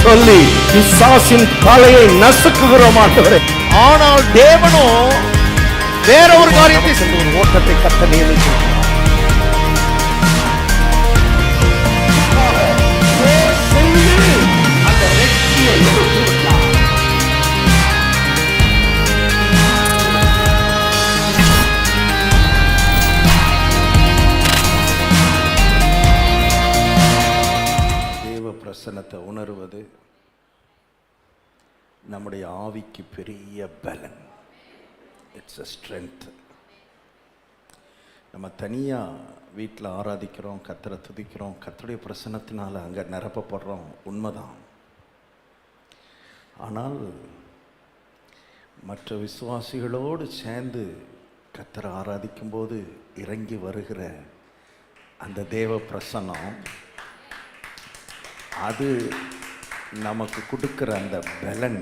சொல்லி பிசாசின் தலையை நசுக்குகிறோம் ஆண்டவரே. ஆனால் தேவனோ வேற ஒரு காரியத்தை ஒரு ஓட்டத்தை கத்த நியமிக்கிறார். அந்த வெற்றியை பிரசன்னத்தை உணர்வது நம்முடைய ஆவிக்கு பெரிய பலன். It's a strength. நம்ம தனியாக வீட்டில் ஆராதிக்கிறோம், கர்த்தரை துதிக்கிறோம், கர்த்தருடைய பிரசன்னத்தினால அங்கே நிரப்பப்படுறோம், உண்மைதான். ஆனால் மற்ற விசுவாசிகளோடு சேர்ந்து கர்த்தரை ஆராதிக்கும்போது இறங்கி வருகிற அந்த தேவ பிரசன்னம், அது நமக்கு கொடுக்குற அந்த பலன்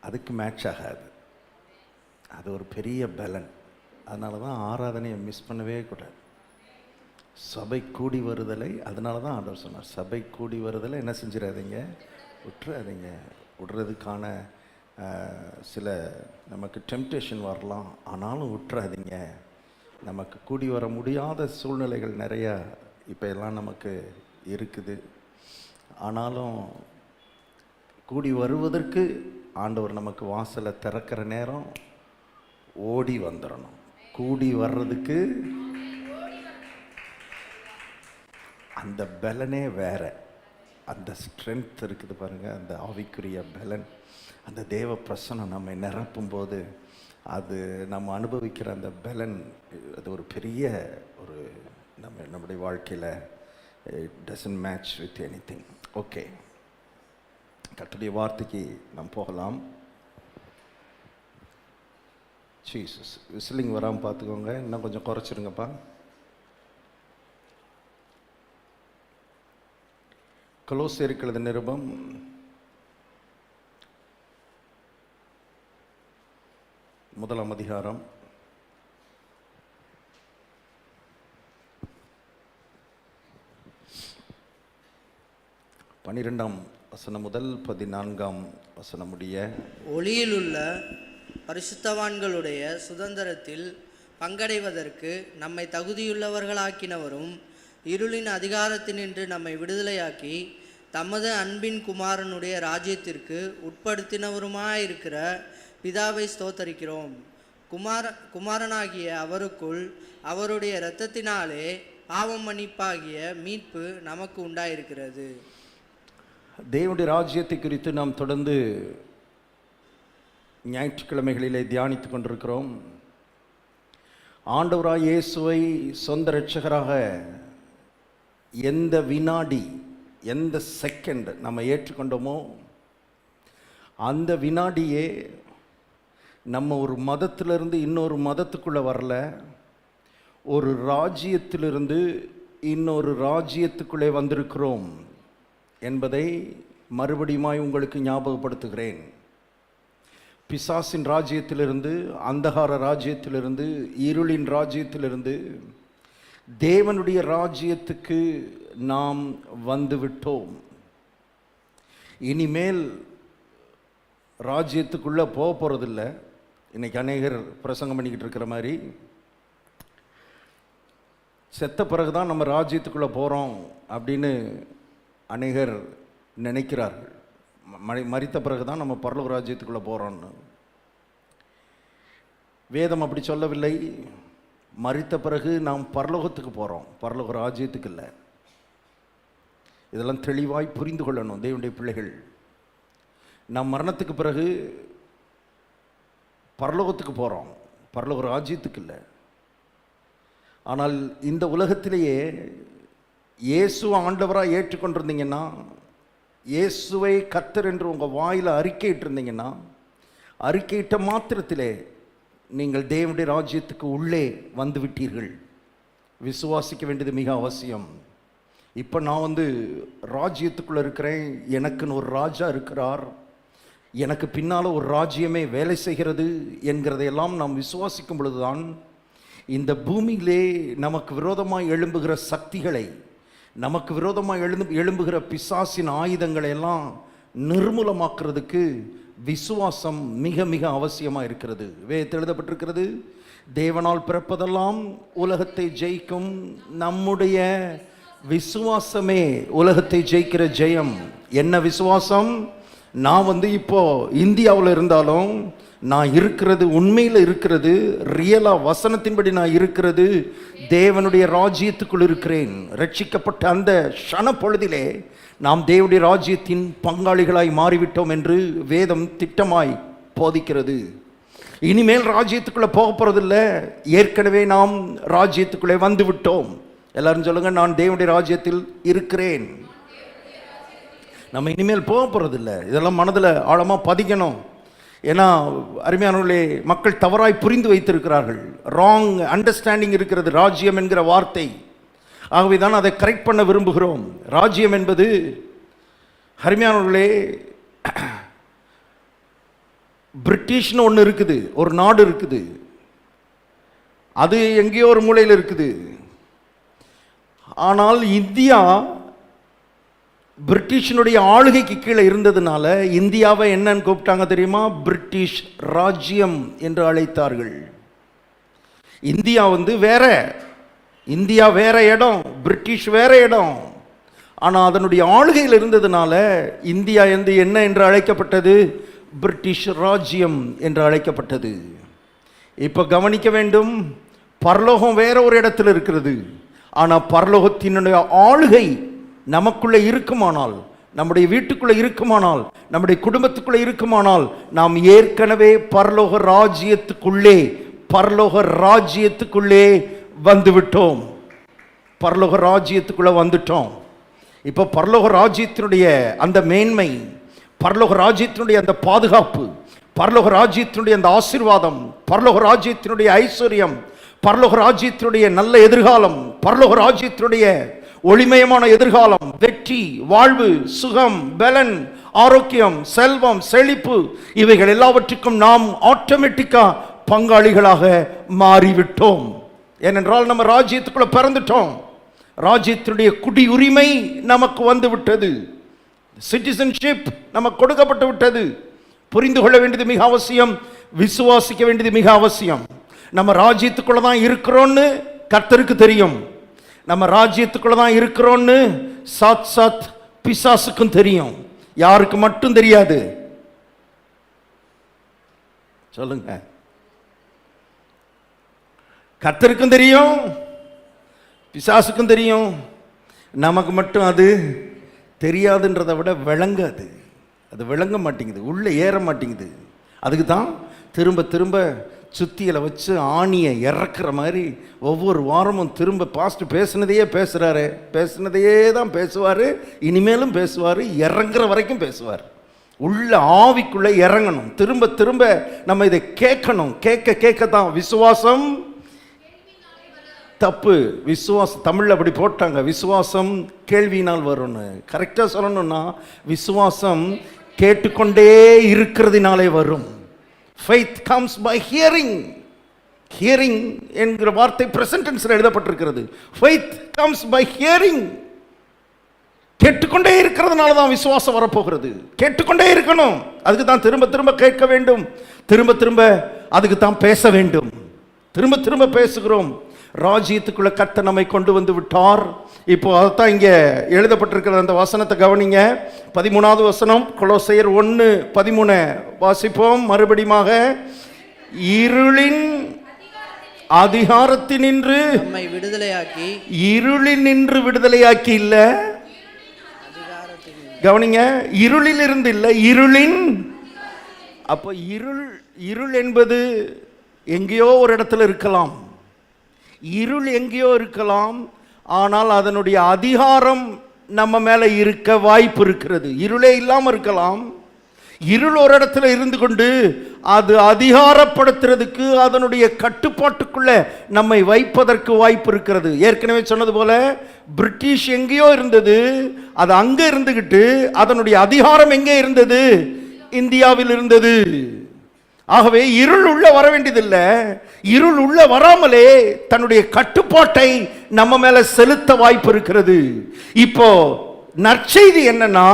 அதுக்கு மேட்ச் ஆகாது. அது ஒரு பெரிய பலன். அதனால தான் ஆராதனையை மிஸ் பண்ணவே கூடாது. சபை கூடி வருதலை, அதனால தான் ஆண்டவர் சொன்னார், சபை கூடி வருதலை என்ன செஞ்சிடாதீங்க, விட்டுறாதீங்க. விடுறதுக்கான சில நமக்கு டெம்டேஷன் வரலாம், ஆனாலும் விட்டுறாதீங்க. நமக்கு கூடி வர முடியாத சூழ்நிலைகள் நிறையா இப்போ எல்லாம் நமக்கு இருக்குது. ஆனாலும் கூடி வருவதற்கு ஆண்டவர் நமக்கு வாசலை திறக்கிற நேரம் ஓடி வந்துடணும். கூடி வர்றதுக்கு அந்த பலனே வேற, அந்த ஸ்ட்ரென்த் இருக்குது பாருங்கள், அந்த ஆவிக்குரிய பலன், அந்த தேவ பிரசன்னம் நம்மை நிரப்பும் போது அது நம்ம அனுபவிக்கிற அந்த பலன், அது ஒரு பெரிய ஒரு நம்முடைய வாழ்க்கையில் it doesn't match with anything. Okay, கர்த்தருடைய வார்த்தைக்கு நாம் போகலாம். ஜீசஸ், விசிலிங் வராமல் பார்த்துக்கோங்க, இன்னும் கொஞ்சம் குறைச்சிருங்கப்பா. கொலோசியர் நிருபம் 1 அதிகாரம் 12 வசனம் முதல் 14 வசனம் முடிய, ஒளியிலுள்ள பரிசுத்தவான்களுடைய சுதந்திரத்தில் பங்கடைவதற்கு நம்மை தகுதியுள்ளவர்களாக்கினவரும் இருளின் அதிகாரத்தினின்று நம்மை விடுதலையாக்கி தமது அன்பின் குமாரனுடைய ராஜ்யத்திற்கு உட்படுத்தினவருமாயிருக்கிற பிதாவை ஸ்தோத்தரிக்கிறோம். குமாரனாகிய அவருக்குள் அவருடைய இரத்தத்தினாலே பாவம் மன்னிப்பாகிய மீட்பு நமக்கு உண்டாயிருக்கிறது. தேவனுடைய ராஜ்யத்தை குறித்து நாம் தொடர்ந்து ஞாயிற்றுக்கிழமைகளிலே தியானித்து கொண்டிருக்கிறோம். ஆண்டவராய் இயேசுவை சொந்த இரட்சகராக எந்த வினாடி, எந்த செகண்ட் நம்ம ஏற்றுக்கொண்டோமோ அந்த வினாடியே நம்ம ஒரு மதத்திலிருந்து இன்னொரு மதத்துக்குள்ளே வரல, ஒரு ராஜ்யத்திலிருந்து இன்னொரு ராஜ்யத்துக்குள்ளே வந்திருக்கிறோம் என்பதை மறுபடியுமாய் உங்களுக்கு ஞாபகப்படுத்துகிறேன். பிசாசின் ராஜ்யத்திலிருந்து, அந்தகார ராஜ்யத்திலிருந்து, இருளின் ராஜ்யத்திலிருந்து தேவனுடைய ராஜ்யத்துக்கு நாம் வந்துவிட்டோம். இனிமேல் ராஜ்யத்துக்குள்ளே போக போகிறதில்ல. இன்றைக்கி அநேகர் பிரசங்கம் பண்ணிக்கிட்டு இருக்கிற மாதிரி, செத்த பிறகு தான் நம்ம ராஜ்யத்துக்குள்ளே போகிறோம் அப்படின்னு அநேகர் நினைக்கிறார்கள். மரித்த பிறகு தான் நம்ம பரலோக ராஜ்யத்துக்குள்ளே போகிறோன்னு. வேதம் அப்படி சொல்லவில்லை. மரித்த பிறகு நாம் பரலோகத்துக்கு போகிறோம், பரலோக ராஜ்யத்துக்கு இல்லை. இதெல்லாம் தெளிவாய் புரிந்து கொள்ளணும் தேவனுடைய பிள்ளைகள். நாம் மரணத்துக்கு பிறகு பரலோகத்துக்கு போகிறோம், பரலோக ராஜ்யத்துக்கு இல்லை. ஆனால் இந்த உலகத்திலேயே இயேசு ஆண்டவராக ஏற்றுக்கொண்டிருந்தீங்கன்னா, இயேசுவை கர்த்தர் என்று உங்கள் வாயில் அறிக்கையிட்டு இருந்தீங்கன்னா, அறிக்கையிட்ட மாத்திரத்திலே நீங்கள் தேவனுடைய ராஜ்யத்துக்கு உள்ளே வந்து விட்டீர்கள். விசுவாசிக்க வேண்டியது மிக அவசியம். இப்போ நான் ராஜ்யத்துக்குள்ளே இருக்கிறேன், எனக்குன்னு ஒரு ராஜா இருக்கிறார், எனக்கு பின்னால் ஒரு ராஜ்யமே வேலை செய்கிறது என்கிறதையெல்லாம் நாம் விசுவாசிக்கும் பொழுதுதான் இந்த பூமியிலே நமக்கு விரோதமாக எழும்புகிற சக்திகளை நமக்கு விரோதமாக எழும்புகிற பிசாசின் ஆயுதங்களை எல்லாம் நிர்மூலமாக்குறதுக்கு விசுவாசம் மிக மிக அவசியமாக இருக்கிறது. வேதத்தில் எழுதப்பட்டிருக்கிறது, தேவனால் பிறப்பதெல்லாம் உலகத்தை ஜெயிக்கும், நம்முடைய விசுவாசமே உலகத்தை ஜெயிக்கிற ஜெயம். என்ன விசுவாசம்? நான் இப்போ இந்தியாவில் இருந்தாலும் நான் இருக்கிறது உண்மையில் இருக்கிறது, ரியலா வசனத்தின்படி நான் இருக்கிறது, தேவனுடைய ராஜ்யத்துக்குள் இருக்கிறேன். ரட்சிக்கப்பட்ட அந்த க்ஷண பொழுதிலே நாம் தேவனுடைய ராஜ்யத்தின் பங்காளிகளாய் மாறிவிட்டோம் என்று வேதம் திட்டமாய் போதிக்கிறது. இனிமேல் ராஜ்யத்துக்குள்ளே போக போகிறதில்லை, ஏற்கனவே நாம் ராஜ்யத்துக்குள்ளே வந்து விட்டோம். எல்லாரும் சொல்லுங்க, நான் தேவனுடைய ராஜ்யத்தில் இருக்கிறேன். நம்ம இனிமேல் போக போகிறதில்லை. இதெல்லாம் மனதில் ஆழமாக பதிக்கணும். ஏன்னா அருமையானவர்களே, மக்கள் தவறாய் புரிந்து வைத்திருக்கிறார்கள். ராங் அண்டர்ஸ்டாண்டிங் இருக்கிறது ராஜ்யம் என்கிற வார்த்தை. ஆகவே தான் அதை கரெக்ட் பண்ண விரும்புகிறோம். ராஜ்யம் என்பது அருமையானவர்களே, பிரிட்டிஷ்னு ஒன்று இருக்குது, ஒரு நாடு இருக்குது, அது எங்கேயோ ஒரு மூலையில் இருக்குது. ஆனால் இந்தியா பிரிட்டிஷனுடைய ஆளுகைக்கு கீழே இருந்ததுனால இந்தியாவை என்னன்னு கூப்பிட்டாங்க தெரியுமா? பிரிட்டிஷ் ராஜ்யம் என்று அழைத்தார்கள். இந்தியா வேற, இந்தியா வேற இடம், பிரிட்டிஷ் வேற இடம். ஆனால் அதனுடைய ஆளுகையில் இருந்ததுனால இந்தியா என்ன என்று அழைக்கப்பட்டது? பிரிட்டிஷ் ராஜ்யம் என்று அழைக்கப்பட்டது. இப்போ கவனிக்க வேண்டும், பரலோகம் வேற ஒரு இடத்துல இருக்கிறது. ஆனால் பரலோகத்தினுடைய ஆளுகை நமக்குள்ளே இருக்குமானால், நம்முடைய வீட்டுக்குள்ளே இருக்குமானால், நம்முடைய குடும்பத்துக்குள்ளே இருக்குமானால், நாம் ஏற்கனவே பரலோக ராஜ்யத்துக்குள்ளே வந்துவிட்டோம். பரலோக ராஜ்யத்துக்குள்ளே வந்துட்டோம். இப்போ பரலோக ராஜ்யத்தினுடைய அந்த மேன்மை, பரலோக ராஜ்யத்தினுடைய அந்த பாதுகாப்பு, பரலோக ராஜ்யத்தினுடைய அந்த ஆசீர்வாதம், பரலோக ராஜ்யத்தினுடைய ஐஸ்வர்யம், பரலோக ராஜ்யத்தினுடைய நல்ல எதிர்காலம், பரலோக ராஜ்யத்தினுடைய ஒளிமயமான எதிர்காலம், வெற்றி, வாழ்வு, சுகம், பலன், ஆரோக்கியம், செல்வம், செழிப்பு, இவைகள் எல்லாவற்றுக்கும் நாம் ஆட்டோமேட்டிக்கா பங்காளிகளாக மாறிவிட்டோம். ஏனென்றால் நம்ம ராஜ்யத்துக்குள்ள பிறந்துட்டோம். ராஜ்யத்தினுடைய குடியுரிமை நமக்கு வந்து விட்டது. சிட்டிசன்ஷிப் நமக்கு கொடுக்கப்பட்டு விட்டது. புரிந்து கொள்ள வேண்டியது மிக அவசியம், விசுவாசிக்க வேண்டியது மிக அவசியம். நம்ம ராஜ்யத்துக்குள்ள தான் இருக்கிறோன்னு கர்த்தருக்கு தெரியும். நம்ம ராஜ்யத்துக்குள்ள தான் இருக்கிறோன்னு சாத் பிசாசுக்கும் தெரியும். யாருக்கு மட்டும் தெரியாது? சொல்லுங்க. கர்த்தருக்கும் தெரியும், பிசாசுக்கும் தெரியும். நமக்கு மட்டும் அது தெரியாதுன்றதை விட விளங்காது. அது விளங்க மாட்டேங்குது, உள்ளே ஏற மாட்டேங்குது. அதுக்கு தான் திரும்ப திரும்ப சுத்தியில் வச்சு ஆணியை இறக்குற மாதிரி ஒவ்வொரு வாரமும் திரும்ப பாஸ்ட் பேசுனதையே பேசுகிறாரு, பேசுனதையே தான் பேசுவார், இனிமேலும் பேசுவார், இறங்குற வரைக்கும் பேசுவார். உள்ள ஆவிக்குள்ளே இறங்கணும். திரும்ப திரும்ப நம்ம இதை கேட்கணும். கேட்க தான் விசுவாசம். தப்பு, விசுவாசம் தமிழில் அப்படி போட்டாங்க, விசுவாசம் கேள்வியினால் வரும்னு. கரெக்டாக சொல்லணும்னா விசுவாசம் கேட்டுக்கொண்டே இருக்கிறதுனாலே வரும். Faith comes by hearing. Hearing என்கிற வார்த்தை present tense எழுதப்பட்டிருக்கிறது. Faith comes by hearing. கேட்டுக்கொண்டே இருக்கிறதுனால தான் விசுவாசம் வரப்போகிறது. கேட்டுக்கொண்டே இருக்கணும். அதுக்கு தான் திரும்ப திரும்ப கேட்க வேண்டும், திரும்ப திரும்ப அதுக்கு தான் பேச வேண்டும். திரும்ப திரும்ப பேசுகிறோம். ராஜ்யத்துக்குள்ள கர்த்தர் நம்மை கொண்டு வந்து விட்டார். இப்போ அதைத்தான் இங்கே எழுதப்பட்டிருக்கிற அந்த வசனத்தை கவனிங்க. 13வது வசனம், கொலோசையர் 1:13 வாசிப்போம் மறுபடியுமாக. இருளின் அதிகாரத்தினின்று நம்மை விடுதலையாக்கி, இருளில் நின்று விடுதலையாக்கி இல்ல, கவனிங்க, இருளில் இருந்து இல்ல, இருளின். அப்போ இருள் என்பது எங்கேயோ ஒரு இடத்துல இருக்கலாம். இருள் எங்கேயோ இருக்கலாம், ஆனால் அதனுடைய அதிகாரம் நம்ம மேலே இருக்க வாய்ப்பு இருக்கிறது. இருளே இல்லாமல் இருக்கலாம். இருள் ஒரு இடத்துல இருந்து கொண்டு அது அதிகாரப்படுத்துறதுக்கு, அதனுடைய கட்டுப்பாட்டுக்குள்ள நம்மை வைப்பதற்கு வாய்ப்பு இருக்கிறது. ஏற்கனவே சொன்னது போல பிரிட்டிஷ் எங்கேயோ இருந்தது, அது அங்கே இருந்துகிட்டு அதனுடைய அதிகாரம் எங்கே இருந்தது? இந்தியாவில் இருந்தது. ஆகவே இருள் உள்ள வர வேண்டியதில்லை. இருள் உள்ள வராமலே தன்னுடைய கட்டுப்பாட்டை நம்ம மேல செலுத்த வாய்ப்பு இருக்கிறது. இப்போ நற்செய்தி என்னன்னா,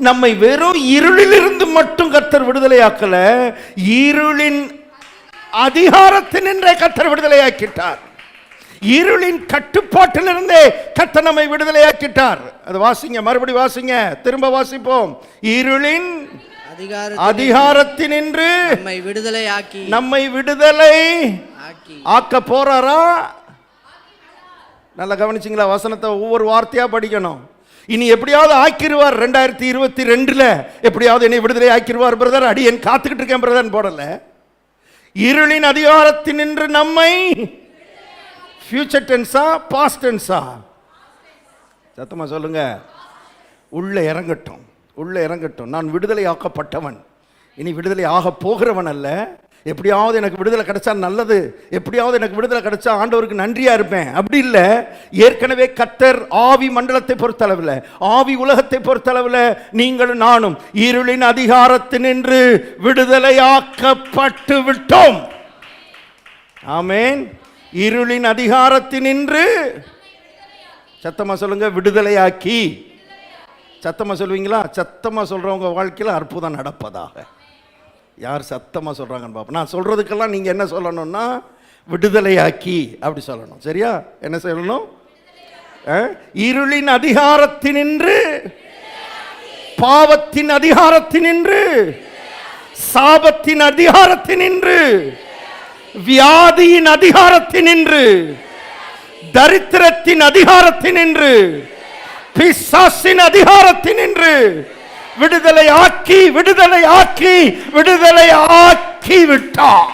நம்மை வெறும் இருளிலிருந்து மட்டும் கர்த்தர் விடுதலையாக்கல, இருளின் அதிகாரத்தினின்றே கர்த்தர் விடுதலையாக்கிட்டார். இருளின் கட்டுப்பாட்டிலிருந்தே கர்த்தர் நம்மை விடுதலையாக்கிட்டார். அது வாசிங்க, மறுபடி வாசிங்க, திரும்ப வாசிப்போம். இருளின் அதிகாரத்தினின்று நம்மை விடுதலை ஆக்க போறாரா? நல்லா கவனிச்சிங்களா? வசனத்தை ஒவ்வொரு வார்த்தையா படிக்கணும். இனி எப்படியாவது ஆக்கிடுவார். 2022 எப்படியாவது என்னை விடுதலை ஆக்கிடுவார் பிரதர், அடியேன் காத்துக்கிட்டு இருக்கேன் பிரதர் போடல. இருளின் அதிகாரத்தினின்று நம்மை, ஃபியூச்சர் டென்ஸா பாஸ்ட் டென்ஸா? சத்தமா சொல்லுங்க. உள்ள இறங்கட்டும், உள்ள இறங்கட்டும். நான் விடுதலை ஆக்கப்பட்டவன், இனி விடுதலை ஆக போகிறவன் அல்ல. எப்படியாவது எனக்கு விடுதலை கிடைச்சா நல்லது, எப்படியாவது எனக்கு விடுதலை கிடைச்சா ஆண்டவருக்கு நன்றியா இருப்பேன், அப்படி இல்லை. ஏற்கனவே கர்த்தர் ஆவி மண்டலத்தை பொறுத்தளவில், ஆவி உலகத்தை பொறுத்தளவில் நீங்களும் நானும் இருளின் அதிகாரத்தினின்று விடுதலையாக்கப்பட்டு விட்டோம். ஆமென். இருளின் அதிகாரத்தினின்று, சத்தமா சொல்லுங்க, விடுதலையாக்கி. சத்தமா சொல்லுவீங்களா? சத்தமா சொல்றவங்க வாழ்க்கையில் அற்புதம் நடப்பதாக. யார் சத்தமா சொல்றாங்கன்னு பாப்போம். நான் சொல்றதுக்கெல்லாம் நீங்க என்ன சொல்லணும்னா, விடுதலையாக்கி அப்படி சொல்லணும். சரியா? என்ன சொல்லணும்? இருளின் அதிகாரத்தினின்று, பாவத்தின் அதிகாரத்தினின்று, சாபத்தின் அதிகாரத்தினின்று, வியாதியின் அதிகாரத்தினின்று, தரித்திரத்தின் அதிகாரத்தினின்று, பிசாசின் அதிகாரத்தினின்று விடுதலை ஆக்கி, விடுதலை ஆக்கி, விடுதலை ஆக்கி விட்டார்.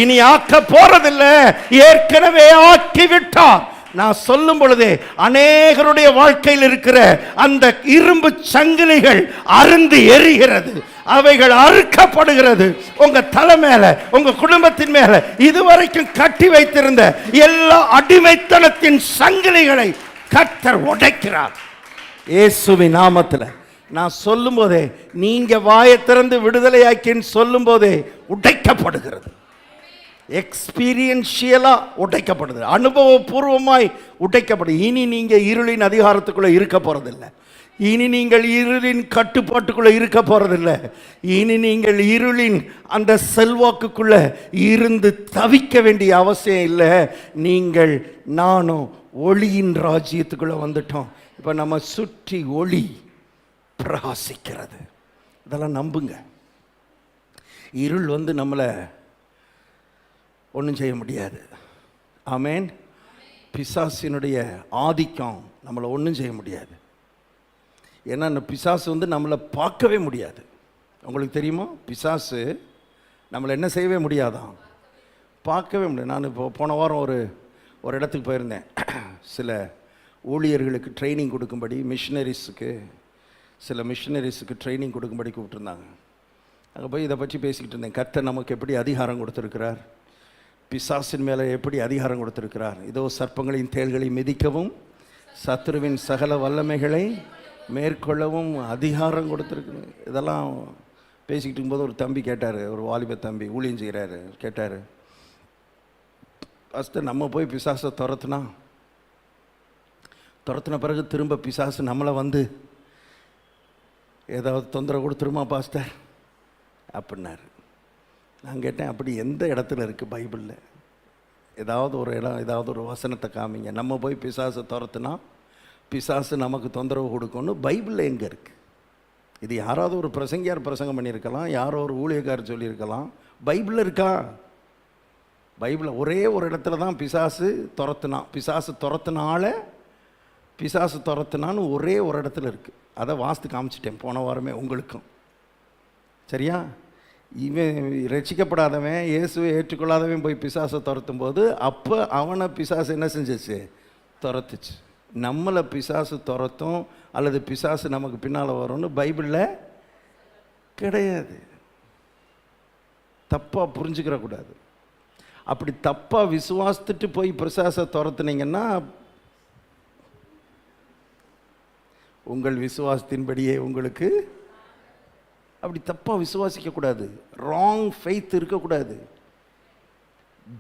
இனி ஆக்க போறதில்லை, ஏற்கனவே ஆக்கி விட்டார். நான் சொல்லும் பொழுதே அநேகருடைய வாழ்க்கையில் இருக்கிற அந்த இரும்பு சங்கிலிகள் அருந்து எரிகிறது, அவைகள் அறுக்கப்படுகிறது. உங்க தலை மேல, உங்க குடும்பத்தின் மேல இதுவரைக்கும் கட்டி வைத்திருந்த எல்லா அடிமைத்தனத்தின் சங்கிலிகளை கர்த்தர் உடைக்கிறார் இயேசுவின் நாமத்தில். நான் சொல்லும் போதே, நீங்க வாயை திறந்து விடுதலையாக்கின்னு சொல்லும் போதே உடைக்கப்படுகிறது. எக்ஸ்பீரியன்ஷியலா உடைக்கப்படுது, அனுபவபூர்வமாய் உடைக்கப்படுது. இனி நீங்க இருளின் அதிகாரத்துக்குள்ள இருக்க போறதில்லை, இனி நீங்கள் இருளின் கட்டுப்பாட்டுக்குள்ள இருக்க போறதில்லை, இனி நீங்கள் இருளின் அந்த செல்வாக்குக்குள்ள இருந்து தவிக்க வேண்டிய அவசியம் இல்லை. நீங்கள் நானும் ஒளியின் ராஜ்யத்துக்குள்ள வந்துட்டோம். இப்ப நம்ம சுற்றி ஒளி பிரகாசிக்கிறது. இதெல்லாம் நம்புங்க. இருள் வந்து நம்மளை ஒன்றும் செய்ய முடியாது. ஆமென். பிசாசினுடைய ஆதிக்கம் நம்மளை ஒன்றும் செய்ய முடியாது. ஏன்னா அந்த பிசாசு வந்து நம்மளை பார்க்கவே முடியாது. உங்களுக்கு தெரியுமா? பிசாசு நம்மளை என்ன செய்யவே முடியாதான், பார்க்கவே முடியாது. நான் இப்போ போன வாரம் ஒரு இடத்துக்கு போயிருந்தேன். சில ஊழியர்களுக்கு ட்ரைனிங் கொடுக்கும்படி, சில மிஷினரிஸுக்கு ட்ரைனிங் கொடுக்கும்படி கூப்பிட்டுருந்தாங்க. அங்கே போய் இதை பற்றி பேசிக்கிட்டு இருந்தேன். கர்த்தர் நமக்கு எப்படி அதிகாரம் கொடுத்துருக்கிறார், பிசாசின் மேலே எப்படி அதிகாரம் கொடுத்துருக்கிறார். இதோ சர்ப்பங்களின் தேள்களை மிதிக்கவும், சத்துருவின் சகல வல்லமைகளை மேற்கொள்ளவும் அதிகாரம் கொடுத்துருக்கு. இதெல்லாம் பேசிக்கிட்டு இருக்கும்போது ஒரு தம்பி கேட்டார், ஒரு வாலிப தம்பி ஊழியம் செய்கிறாரு, கேட்டார், ஃபஸ்ட்டு நம்ம போய் பிசாசை துரத்துன பிறகு திரும்ப பிசாசு நம்மளை வந்து ஏதாவது தொந்தரவு கொடுத்துருமா பாஸ்டர் அப்படின்னாரு. நான் கேட்டேன், அப்படி எந்த இடத்துல இருக்குது பைபிளில்? ஏதாவது ஒரு இடம், ஏதாவது ஒரு வசனத்தை காமிங்க. நம்ம போய் பிசாசை துரத்துனா பிசாசு நமக்கு தொந்தரவு கொடுக்கணும் பைபிளில் எங்கே இருக்குது? இது யாராவது ஒரு பிரசங்கியார் பிரசங்கம் பண்ணியிருக்கலாம், யாரோ ஒரு ஊழியக்காரர் சொல்லியிருக்கலாம். பைபிளில் இருக்கா? பைபிளில் ஒரே ஒரு இடத்துல தான் பிசாசு துரத்துனான்னு ஒரே ஒரு இடத்துல இருக்குது. அதை வாஸ்து காமிச்சிட்டேன் போன வாரமே உங்களுக்கும். சரியா? இவன் ரட்சிக்கப்படாதவன், இயேசுவை ஏற்றுக்கொள்ளாதவன் போய் பிசாசை துரத்தும் போது அப்போ அவனை பிசாசு என்ன செஞ்சிச்சு? துரத்துச்சு. நம்மளை பிசாசு துரத்தும் அல்லது பிசாசு நமக்கு பின்னால் வரும்னு பைபிளில் கிடையாது. தப்பாக புரிஞ்சுக்கிற கூடாது. அப்படி தப்பாக விசுவாசித்துட்டு போய் பிசாசை துரத்துனீங்கன்னா உங்கள் விசுவாசத்தின்படியே உங்களுக்கு அப்படி தப்பாக விசுவாசிக்கக்கூடாது. ராங் ஃபெய்த் இருக்கக்கூடாது.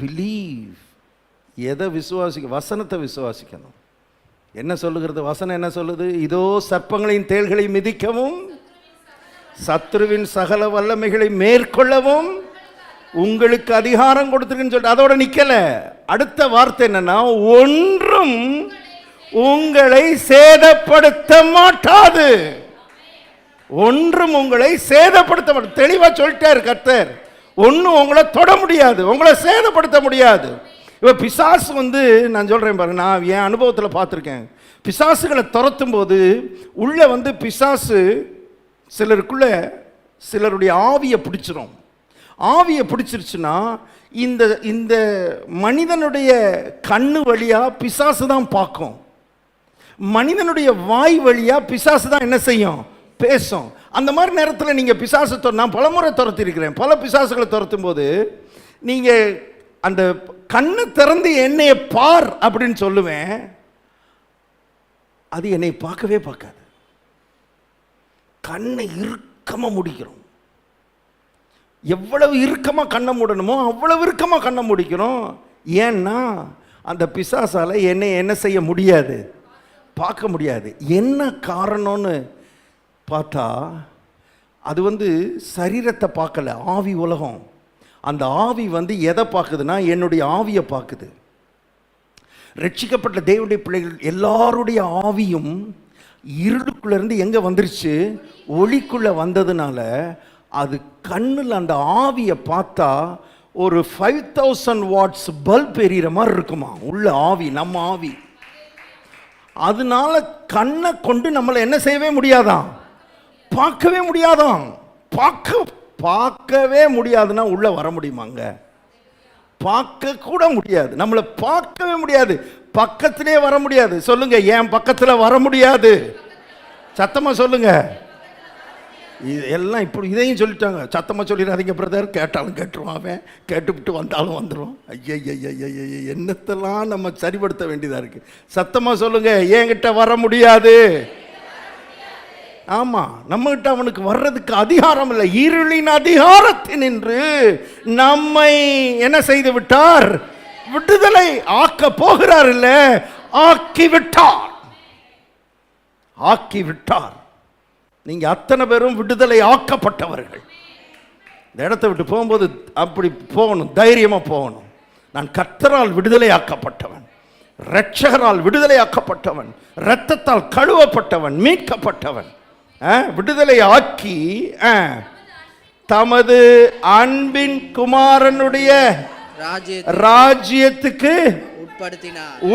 பிலீவ். எதை வசனத்தை விசுவாசிக்கணும். என்ன சொல்லுகிறது வசனம்? என்ன சொல்லுது? இதோ சர்ப்பங்களின் தேள்களை மிதிக்கவும் சத்ருவின் சகல வல்லமைகளை மேற்கொள்ளவும் உங்களுக்கு அதிகாரம் கொடுத்துருக்குன்னு சொல்லிட்டு அதோட நிக்கல. அடுத்த வார்த்தை என்னன்னா, ஒன்றும் உங்களை சேதப்படுத்த மாட்டாது. ஒன்றும் உங்களை சேதப்படுத்த மாட்டாது. தெளிவா சொல்லிட்டாரு கர்த்தர். ஒன்றும் உங்களை தொட முடியாது, உங்களை சேதப்படுத்த முடியாது. இப்போ பிசாசு நான் சொல்கிறேன் பாருங்க, நான் என் அனுபவத்தில் பார்த்துருக்கேன். பிசாசுகளை துரத்தும் போது உள்ளே பிசாசு சிலருடைய ஆவியை பிடிச்சிரும். ஆவியை பிடிச்சிருச்சுன்னா இந்த மனிதனுடைய கண்ணு வழியாக பிசாசு தான் பார்க்கும், மனிதனுடைய வாய் வழியாக பிசாசு தான் என்ன செய்யும்? பேசும். அந்த மாதிரி நேரத்தில் நீங்கள் பிசாசு நான் பலமுறை துரத்திருக்கிறேன். பல பிசாசுகளை துரத்தும் போது நீங்கள் அந்த கண்ணை திறந்து என்னைய பார் அப்படின்னு சொல்லுவேன், அது என்னை பார்க்கவே பார்க்காது. கண்ணை இறுக்கமாக முடிக்கிறோம். எவ்வளவு இறுக்கமாக கண்ணை மூடணுமோ அவ்வளவு இறுக்கமாக கண்ணை முடிக்கிறோம். ஏன்னா அந்த பிசாசால என்னை என்ன செய்ய முடியாது? பார்க்க முடியாது. என்ன காரணம்னு பார்த்தா அது சரீரத்தை பார்க்கல, ஆவி உலகம். அந்த ஆவி எதை பார்க்குதுன்னா என்னுடைய ஆவியை பார்க்குது. ரட்சிக்கப்பட்ட தேவனுடைய பிள்ளைகள் எல்லாருடைய ஆவியும் இருளுக்குள்ளேருந்து எங்கே வந்துருச்சு? ஒளிக்குள்ளே வந்ததுனால அது கண்ணில் அந்த ஆவியை பார்த்தா ஒரு 5000 வாட்ஸ் பல்ப் எரியிற மாதிரி இருக்குமா உள்ள ஆவி, நம்ம ஆவி. அதனால கண்ணை கொண்டு நம்மளை என்ன செய்யவே முடியாதான்? பார்க்கவே முடியாதான்? பார்க்கவே முடியாதுன்னா உள்ள வர முடியுமாங்க? பார்க்க கூட முடியாது, நம்மளை பார்க்கவே முடியாது, பக்கத்திலே வர முடியாது. சொல்லுங்க, ஏன் பக்கத்தில் வர முடியாது? சத்தமா சொல்லுங்க. எல்லாம் இப்படி இதையும் சொல்லிட்டாங்க. சத்தமா சொல்லிடாதீங்க பிரதர், கேட்டாலும் கேட்டுருவான், அவன் கேட்டுவிட்டு வந்தாலும் வந்துடும். ஐய என்னத்தெல்லாம் நம்ம சரிப்படுத்த வேண்டியதா இருக்கு. சத்தமா சொல்லுங்க, என்கிட்ட வர முடியாது. ஆமா, நம்மகிட்ட அவனுக்கு வர்றதுக்கு அதிகாரம் இல்லை. இருளின் அதிகாரத்தினின்று நம்மை என்ன செய்து விட்டார்? விடுதலை ஆக்க போகிறார். இல்ல, ஆக்கி விட்டார். ஆக்கி விட்டார். நீங்க அத்தனை பேரும் விடுதலை ஆக்கப்பட்டவர்கள். இந்த இடத்தை விட்டு போகும்போது அப்படி போகணும், தைரியமா போகணும். நான் கர்த்தரால் விடுதலை ஆக்கப்பட்டவன், இரட்சகரால் விடுதலை ஆக்கப்பட்டவன், இரத்தத்தால் கழுவப்பட்டவன், மீட்கப்பட்டவன். விடுதலை ஆக்கி தமது அன்பின் குமாரனுடைய ராஜ்யத்துக்கு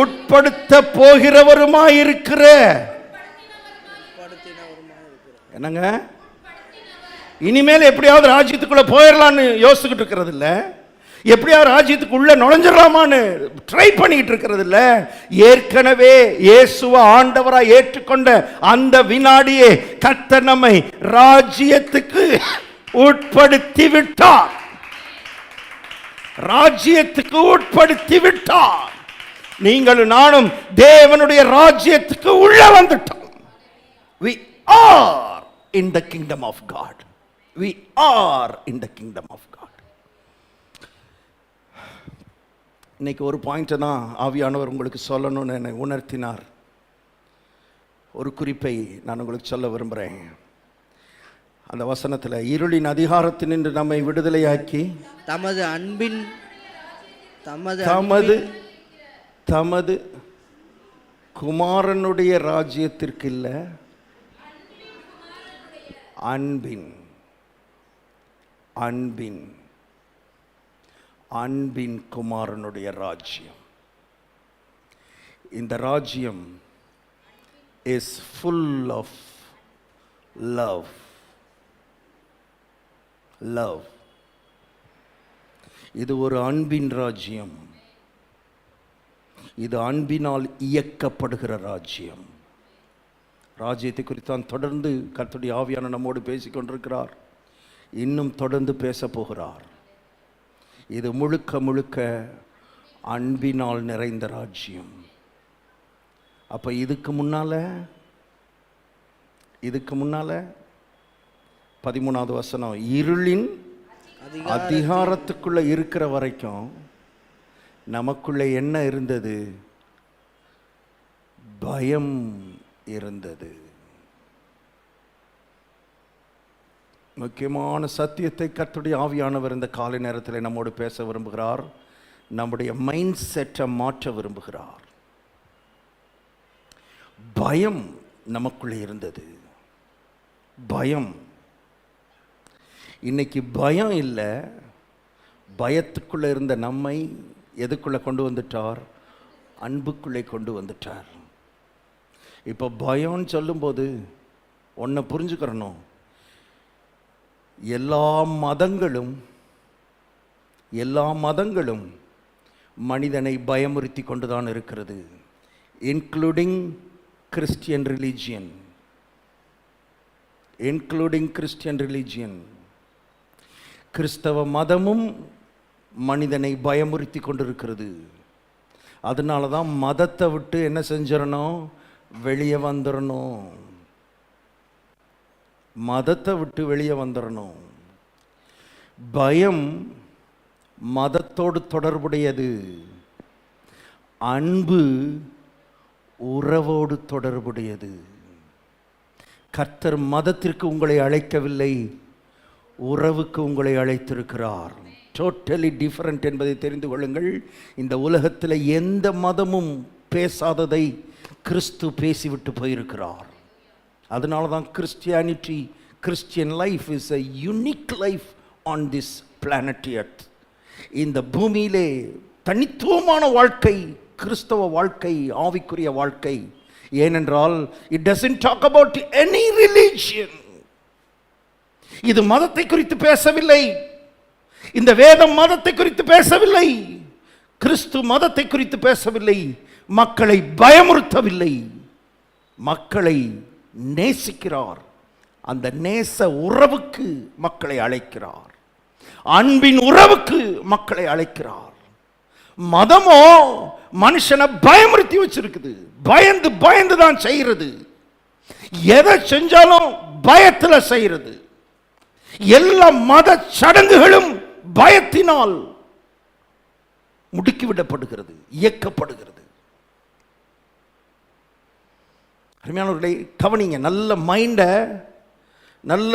உட்படுத்த போகிறவருமாயிருக்கிற என்னங்க, இனிமேல் எப்படியாவது ராஜ்யத்துக்குள்ள போயிடலான்னு யோசிச்சுக்கிட்டு இருக்கிறது இல்ல, எப்படியாவது ராஜ்யத்துக்கு உள்ள நுழைஞ்சிடலாமான்னு ட்ரை பண்ணிட்டு இருக்கிறது இல்ல. ஏற்கனவே இயேசுவை ஆண்டவரா ஏற்றுக்கொண்ட அந்த வினாடியே கர்த்தர் நம்மை ராஜ்யத்துக்கு உட்படுத்தி விட்டார். ராஜ்யத்துக்கு உட்படுத்தி விட்டார். நீங்களும் நானும் தேவனுடைய ராஜ்யத்துக்கு உள்ள வந்துட்டோம். We are in the kingdom of God. We are in the kingdom of God. இன்னைக்கு ஒரு பாயிண்ட் தான் ஆவியானவர் உங்களுக்கு சொல்லணும்னு என்னை உணர்த்தினார். ஒரு குறிப்பை நான் உங்களுக்கு சொல்ல விரும்புகிறேன். அந்த வசனத்தில், இருளின் அதிகாரத்தினின்று நம்மை விடுதலையாக்கி தமது அன்பின் தமது குமாரனுடைய ராஜ்யத்திற்கு இல்லை, அன்பின் அன்பின் அன்பின் குமாரனுடைய ராஜ்யம். இந்த ராஜ்யம் is full of love. Love. இது ஒரு அன்பின் ராஜ்யம். இது அன்பினால் இயக்கப்படுகிற ராஜ்யம். ராஜ்யத்தை குறித்தான் தொடர்ந்து கர்த்தருடைய ஆவியான நம்மோடு பேசிக்கொண்டிருக்கிறார். இன்னும் தொடர்ந்து பேச போகிறார். இது முழுக்க முழுக்க அன்பினால் நிறைந்த ராஜ்யம். அப்ப இதுக்கு முன்னால 13வது வசனம், இருளின் அதிகாரத்துக்குள்ள இருக்கிற வரைக்கும் நமக்குள்ள என்ன இருந்தது? பயம் இருந்தது. முக்கியமான சத்தியத்தை கர்த்தருடைய ஆவியானவர் இந்த காலை நேரத்தில் நம்மோடு பேச விரும்புகிறார். நம்முடைய மைண்ட் செட்டை மாற்ற விரும்புகிறார். பயம் நமக்குள்ளே இருந்தது. பயம். இன்னைக்கு பயம் இல்லை. பயத்துக்குள்ளே இருந்த நம்மை எதுக்குள்ளே கொண்டு வந்துட்டார்? அன்புக்குள்ளே கொண்டு வந்துட்டார். இப்போ பயம்னு சொல்லும்போது ஒன்றை புரிஞ்சுக்கிறணும். எல்லா மதங்களும் மனிதனை பயமுறுத்தி கொண்டுதான் இருக்கிறது, இன்க்ளூடிங் கிறிஸ்டியன் ரிலிஜியன். கிறிஸ்தவ மதமும் மனிதனை பயமுறுத்தி கொண்டிருக்கிறது. அதனால தான் மதத்தை விட்டு என்ன செஞ்சிடணும்? வெளியே வந்துடணும். மதத்தை விட்டு வெளியே வந்துடணும். பயம் மதத்தோடு தொடர்புடையது. அன்பு உறவோடு தொடர்புடையது. கர்த்தர் மதத்திற்கு உங்களை அழைக்கவில்லை, உறவுக்கு உங்களை அழைத்திருக்கிறார். டோட்டலி டிஃபரண்ட் என்பதை தெரிந்து கொள்ளுங்கள். இந்த உலகத்தில் எந்த மதமும் பேசாததை கிறிஸ்து பேசிவிட்டு போயிருக்கிறார். அதனால தான் Christian life is a unique life on this planet earth. இந்த பூமியிலே தனித்துவமான வாழ்க்கை கிறிஸ்தவ வாழ்க்கை, ஆவிக்குரிய வாழ்க்கை. ஏனென்றால் it doesn't talk about any religion. இது மதத்தை குறித்து பேசவில்லை. இந்த வேதம் மதத்தை குறித்து பேசவில்லை. கிறிஸ்து மதத்தை குறித்து பேசவில்லை. மக்களை பயமுறுத்தவில்லை. மக்களை நேசிக்கிறார். அந்த நேச உறவுக்கு மக்களை அழைக்கிறார். அன்பின் உறவுக்கு மக்களை அழைக்கிறார். மதமோ மனுஷனை பயமுறுத்தி வச்சிருக்குது. பயந்து தான் செய்கிறது. எதை செஞ்சாலும் பயத்தில் செய்கிறது. எல்லா மத சடங்குகளும் பயத்தினால் முடுக்கிவிடப்படுகிறது, இயக்கப்படுகிறது. அருமையானவர்களை கவனிங்க. நல்ல மைண்டை, நல்ல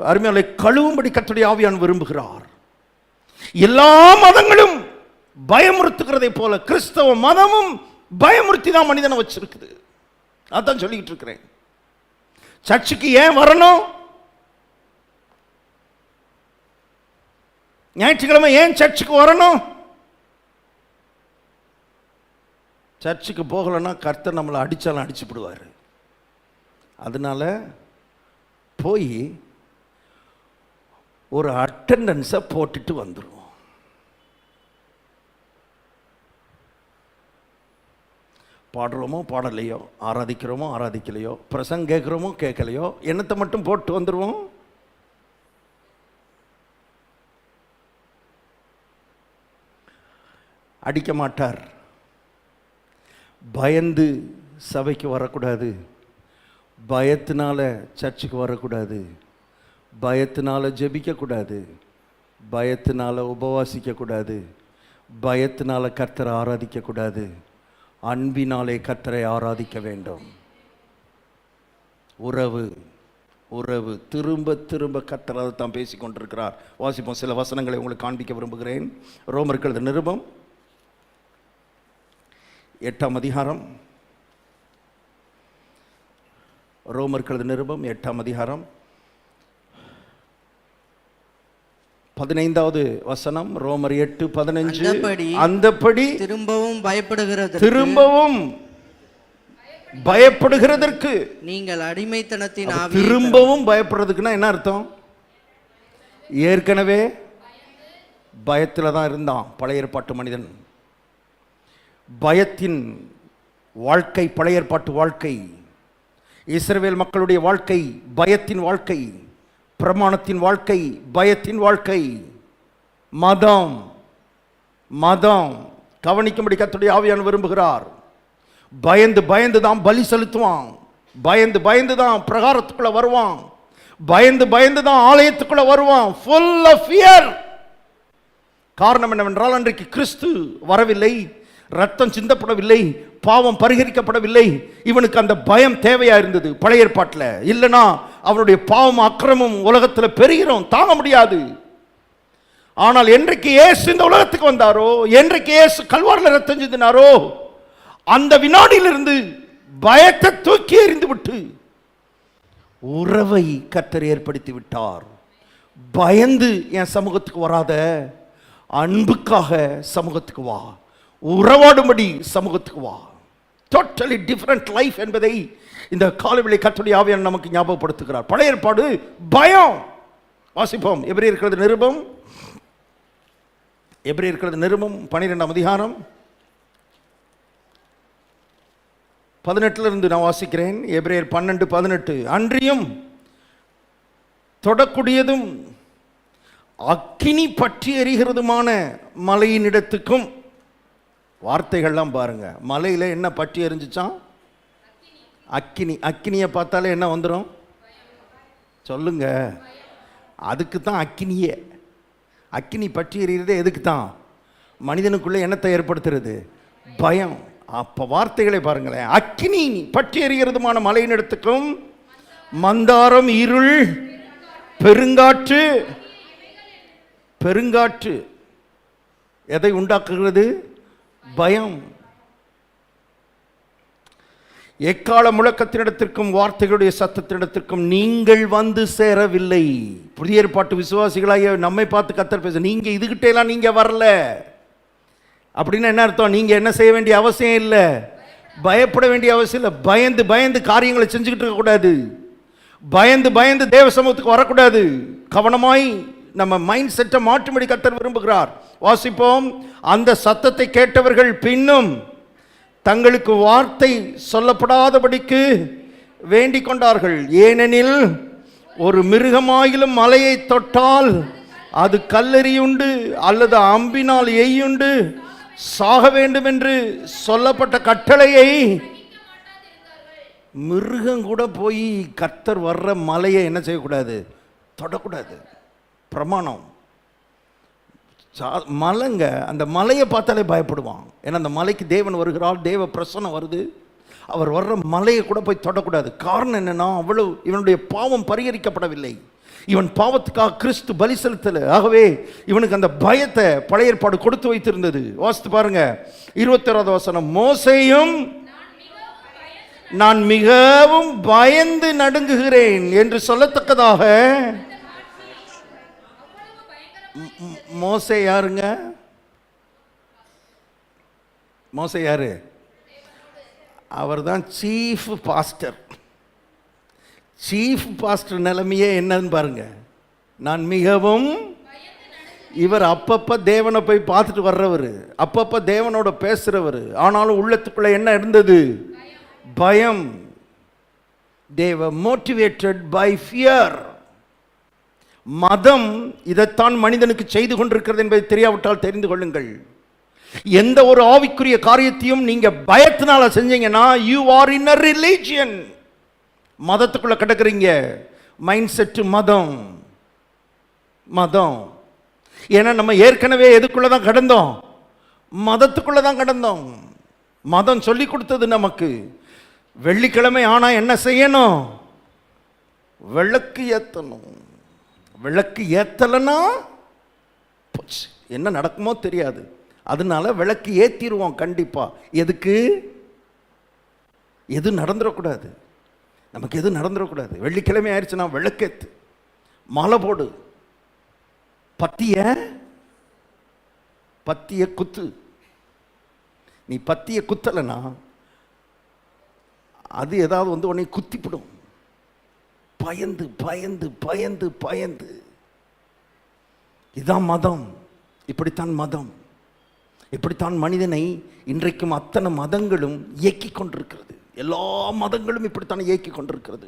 அருமையானவர்களை கழுவும்படி கர்த்தருடைய ஆவியானவர் விரும்புகிறார். எல்லா மதங்களும் பயமுறுத்துகிறதை போல கிறிஸ்தவ மதமும் பயமுறுத்தி தான் மனிதனை வச்சிருக்குது. அதான் சொல்லிக்கிட்டு இருக்கிறேன். சர்ச்சுக்கு ஏன் வரணும்? ஞாயிற்றுக்கிழமை ஏன் சர்ச்சுக்கு வரணும்? சர்ச்சுக்கு போகலைன்னா கர்த்தர் நம்மளை அடித்தாலும் அடிச்சுப்படுவார். அதனால போய் ஒரு அட்டெண்டன்ஸை போட்டுட்டு வந்துடுவோம். பாடுறோமோ பாடலையோ, ஆராதிக்கிறோமோ ஆராதிக்கலையோ, பிரசங்கம் கேட்குறோமோ கேட்கலையோ, எண்ணத்தை மட்டும் போட்டு வந்துடுவோம். அடிக்க மாட்டார். பயந்து சபைக்கு வரக்கூடாது. பயத்தினால சர்ச்சுக்கு வரக்கூடாது. பயத்தினால ஜெபிக்கக்கூடாது. பயத்தினால உபவாசிக்கக்கூடாது. பயத்தினால கர்த்தரை ஆராதிக்கக்கூடாது. அன்பினாலே கர்த்தரை ஆராதிக்க வேண்டும். உறவு திரும்ப திரும்ப கர்த்தர் அதை தான் பேசி கொண்டிருக்கிறார். வாசிப்போம். சில வசனங்களை உங்களுக்கு காண்பிக்க விரும்புகிறேன். ரோமருக்கு எழுதின நிருபம் 8ஆம் அதிகாரம். ரோமருக்கு எழுதின நிருபம் 8ஆம் அதிகாரம் 15வது வசனம். ரோமர் 8:15. அந்தபடி திரும்பவும் பயப்படுகிறதற்கு நீங்கள் அடிமைத்தனத்தின் ஆவி. திரும்பவும் பயப்படுறதுக்குன்னா என்ன அர்த்தம்? ஏற்கனவே பயத்தில் தான் இருந்தான் பழைய ஏற்பாட்டு மனிதன். பயத்தின் வாழ்க்கை பழைய ஏற்பாட்டு வாழ்க்கை. இஸ்ரவேல் மக்களுடைய வாழ்க்கை பயத்தின் வாழ்க்கை. பிரமாணத்தின் வாழ்க்கை பயத்தின் வாழ்க்கை. மதம் கவனிக்கும்படி கர்த்தருடைய ஆவியானவர் விரும்புகிறார். பயந்து தான் பலி செலுத்துவான். பயந்து தான் பிரகாரத்துக்குள்ள வருவான். பயந்து பயந்து தான் ஆலயத்துக்குள்ள வருவான், full of fear. காரணம் என்னவென்றால் அன்றைக்கு கிறிஸ்து வரவில்லை, ரத்தம் சிந்தப்படவில்லை, பாவம் பரிகரிக்கப்படவில்லை. இவனுக்கு அந்த பயம் தேவையா இருந்தது பழைய ஏற்பாட்டில். இல்லைனா அவனுடைய பாவம் அக்கிரமம் உலகத்தில் பெருகிறோம், தாங்க முடியாது. ஆனால் என்றைக்கு இயேசு இந்த உலகத்துக்கு வந்தாரோ, என்றைக்கு இயேசு கல்வாரில் ரத்தம் சிந்தினாரோ, அந்த வினாடியிலிருந்து பயத்தை தூக்கி எறிந்து விட்டு உறவை கர்த்தர் ஏற்படுத்தி விட்டார். பயந்து என் சமூகத்துக்கு வராத, அன்புக்காக சமூகத்துக்கு வா, உறவாடும்படி சமூகத்துக்கு வா. டோட்டலி டிஃபரண்ட் லைஃப் என்பதை இந்த காலவெளி கர்த்தருடைய ஆவியானவர் நமக்கு ஞாபகப்படுத்துகிறார். பழைய ஏற்பாடு பயம். வாசிப்போம். எபிரேயர் நிருபம், எபிரேயர் நிருபம் 12ஆம் அதிகாரம் 18 நான் வாசிக்கிறேன். எபிரேயர் 12:18. அன்றியும் தொடக்கூடியதும் அக்கினி பற்றி எரிகிறதுமான மலையின் இடத்துக்கும், வார்த்தைகள்லாம் பாருங்க, மலையில என்ன பற்றி எரிஞ்சிச்சான்? அக்கினி. அக்கினியை பார்த்தாலே என்ன வந்துடும் சொல்லுங்க? அதுக்கு தான் அக்கினியே. அக்கினி பற்றி எறிகிறது எதுக்கு தான்? மனிதனுக்குள்ளே என்னத்தை ஏற்படுத்துறது? பயம். அப்போ வார்த்தைகளை பாருங்களேன். அக்கினி பற்றி எறிகிறதுமான மலையின் இடத்துக்கும், மந்தாரம், இருள், பெருங்காற்று. பெருங்காற்று எதை உண்டாக்குகிறது? பயம். எக்கால முழக்கத்தினிடத்திற்கும் வார்த்தைகளுடைய சத்தத்தினிடத்திற்கும் நீங்கள் வந்து சேரவில்லை. புதிய ஏற்பாட்டு விசுவாசிகளாக நம்மை பார்த்து கர்த்தர் பேச, நீங்க இதுகிட்ட எல்லாம் நீங்க வரல அப்படின்னு என்ன அர்த்தம்? நீங்க என்ன செய்ய வேண்டிய அவசியம் இல்லை, பயப்பட வேண்டிய அவசியம் இல்லை. பயந்து பயந்து காரியங்களை செஞ்சுக்கிட்டு இருக்கக்கூடாது, பயந்து பயந்து தேவ சமூகத்துக்கு வரக்கூடாது. கவனமாய் நம்ம மைண்ட் செட்டை மாற்றும்படி கர்த்தர் விரும்புகிறார். வாசிப்போம். அந்த சத்தத்தை கேட்டவர்கள் பின்னும் தங்களுக்கு வார்த்தை சொல்லப்படாதபடிக்கு வேண்டிக் கொண்டார்கள். ஏனெனில் ஒரு மிருகமாயிலும் மலையை தொட்டால் அது கல்லெறியுண்டு அல்லது அம்பினால் எய்யுண்டு சாக வேண்டும் என்று சொல்லப்பட்ட கட்டளையை மிருகம் கூட போய் கர்த்தர் வர்ற மலையை என்ன செய்யக்கூடாது? தொடக்கூடாது. பிரமாணம். மலைங்க, அந்த மலையை பார்த்தாலே பயப்படுவான். ஏன்னா அந்த மலைக்கு தேவன் வருகிறார், தேவ பிரசன்னம் வருது. அவர் வர்ற மலையை கூட போய் தொடக்கூடாது. காரணம் என்னன்னா, அவ்வளவு இவனுடைய பாவம் பரிகரிக்கப்படவில்லை, இவன் பாவத்துக்காக கிறிஸ்து பலி செலுத்தல. ஆகவே இவனுக்கு அந்த பயத்தை பழைய ஏற்பாடு கொடுத்து வைத்திருந்தது. வாசித்து பாருங்க 21வது வசனம். மோசேயும் நான் மிகவும் பயந்து நடுங்குகிறேன் என்று சொல்லத்தக்கதாக. மோசே யாருங்க? மோசே யாரு? அவர் தான் சீஃப் பாஸ்டர். சீஃப் பாஸ்டர் நிலைமையே என்னன்னு பாருங்க. நான் மிகவும், இவர் அப்பப்ப தேவனை போய் பார்த்துட்டு வர்றவர், அப்பப்ப தேவனோட பேசுறவர். ஆனாலும் உள்ளத்துக்குள்ள என்ன இருந்தது? பயம். they were motivated by fear. மதம் இதைத்தான் மனிதனுக்கு செய்து கொண்டிருக்கிறது என்பதை தெரியாவிட்டால் தெரிந்து கொள்ளுங்கள். எந்த ஒரு ஆவிக்குரிய காரியத்தையும் நீங்க பயத்தினால செஞ்சீங்கன்னா you are in a religion. மதத்துக்குள்ள கிடக்குறீங்க. மைண்ட் செட் மதம். மதம். ஏன்னா நம்ம ஏற்கனவே எதுக்குள்ள தான் கடந்தோம்? மதத்துக்குள்ள தான் கடந்தோம். மதம் சொல்லி கொடுத்தது நமக்கு. வெள்ளிக்கிழமை ஆனா என்ன செய்யணும்? விளக்கு ஏத்தணும். விளக்கு ஏத்தலைன்னா என்ன நடக்குமோ தெரியாது. அதனால விளக்கு ஏத்திடுவோம் கண்டிப்பா. எதுக்கு? எது நடந்துடக்கூடாது, நமக்கு எது நடந்துடக்கூடாது. வெள்ளிக்கிழமை ஆயிடுச்சுன்னா விளக்கேத்து, மாலை போடு, பத்திய குத்து. நீ பத்திய குத்தலைன்னா அது ஏதாவது வந்து உன்னை குத்திப்பிடும். பயந்து பயந்து பயந்து பயந்து. இதான் மதம். இப்படித்தான் மதம், இப்படித்தான் மனிதனை இன்றைக்கும் அத்தனை மதங்களும் இயக்கி கொண்டிருக்கிறது. எல்லா மதங்களும் இப்படித்தான் இயக்கி கொண்டிருக்கிறது.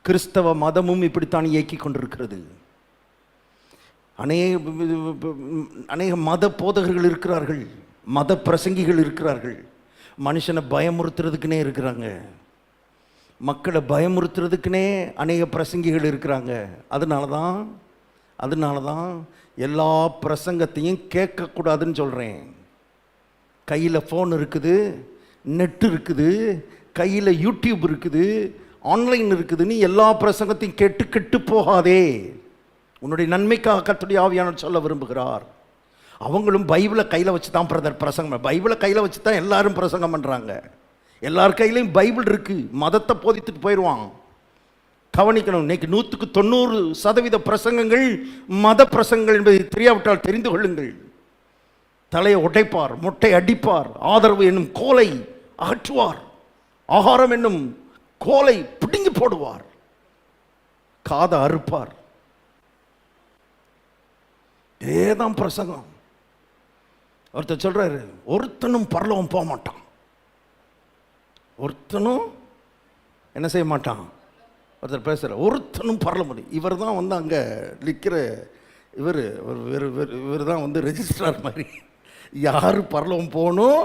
கிறிஸ்தவ மதமும் இப்படித்தான் இயக்கி கொண்டிருக்கிறது. அநேக மத போதகர்கள் இருக்கிறார்கள், மத பிரசங்கிகள் இருக்கிறார்கள், மனுஷனை பயமுறுத்துறதுக்குன்னே இருக்கிறாங்க. மக்களை பயமுறுத்துறதுக்குனே அநேக பிரசங்கிகள் இருக்கிறாங்க. அதனால தான் எல்லா பிரசங்கத்தையும் கேட்கக்கூடாதுன்னு சொல்கிறேன். கையில் ஃபோன் இருக்குது, நெட் இருக்குது, கையில் யூடியூப் இருக்குது, ஆன்லைன் இருக்குதுன்னு எல்லா பிரசங்கத்தையும் கேட்டு கெட்டு போகாதே. உன்னுடைய நன்மைக்காக கர்த்தருடைய ஆவியானவர் சொல்ல விரும்புகிறார். அவங்களும் பைபிளை கையில் வச்சு தான் பிரசங்கம், பைபிளை கையில் வச்சு தான் எல்லாரும் பிரசங்கம் பண்ணுறாங்க. எல்லார் கையிலையும் பைபிள் இருக்குது, மதத்தை போதித்துட்டு போயிடுவான். கவனிக்கணும். இன்னைக்கு 100% பிரசங்கங்கள் மத பிரசங்கங்கள் என்பதை தெரியாவிட்டால் தெரிந்து கொள்ளுங்கள். தலையை உடைப்பார், மொட்டை அடிப்பார், ஆதரவு என்னும் கோலை அகற்றுவார், ஆகாரம் என்னும் கோலை பிடுங்கி போடுவார், காதை அறுப்பார். ஏதான் பிரசங்கம். ஒருத்தர் சொல்றாரு, ஒருத்தனும் பரலோகம் போக மாட்டான், ஒருத்தனும் என்ன செய்ய மாட்டான். ஒருத்தர் பேசுகிற, ஒருத்தனும் பரலோகம். இவர் தான் வந்து அங்கே நிற்கிற இவர் தான் வந்து ரெஜிஸ்ட்ரார் மாதிரி. யார் பரலோகம் போகணும்,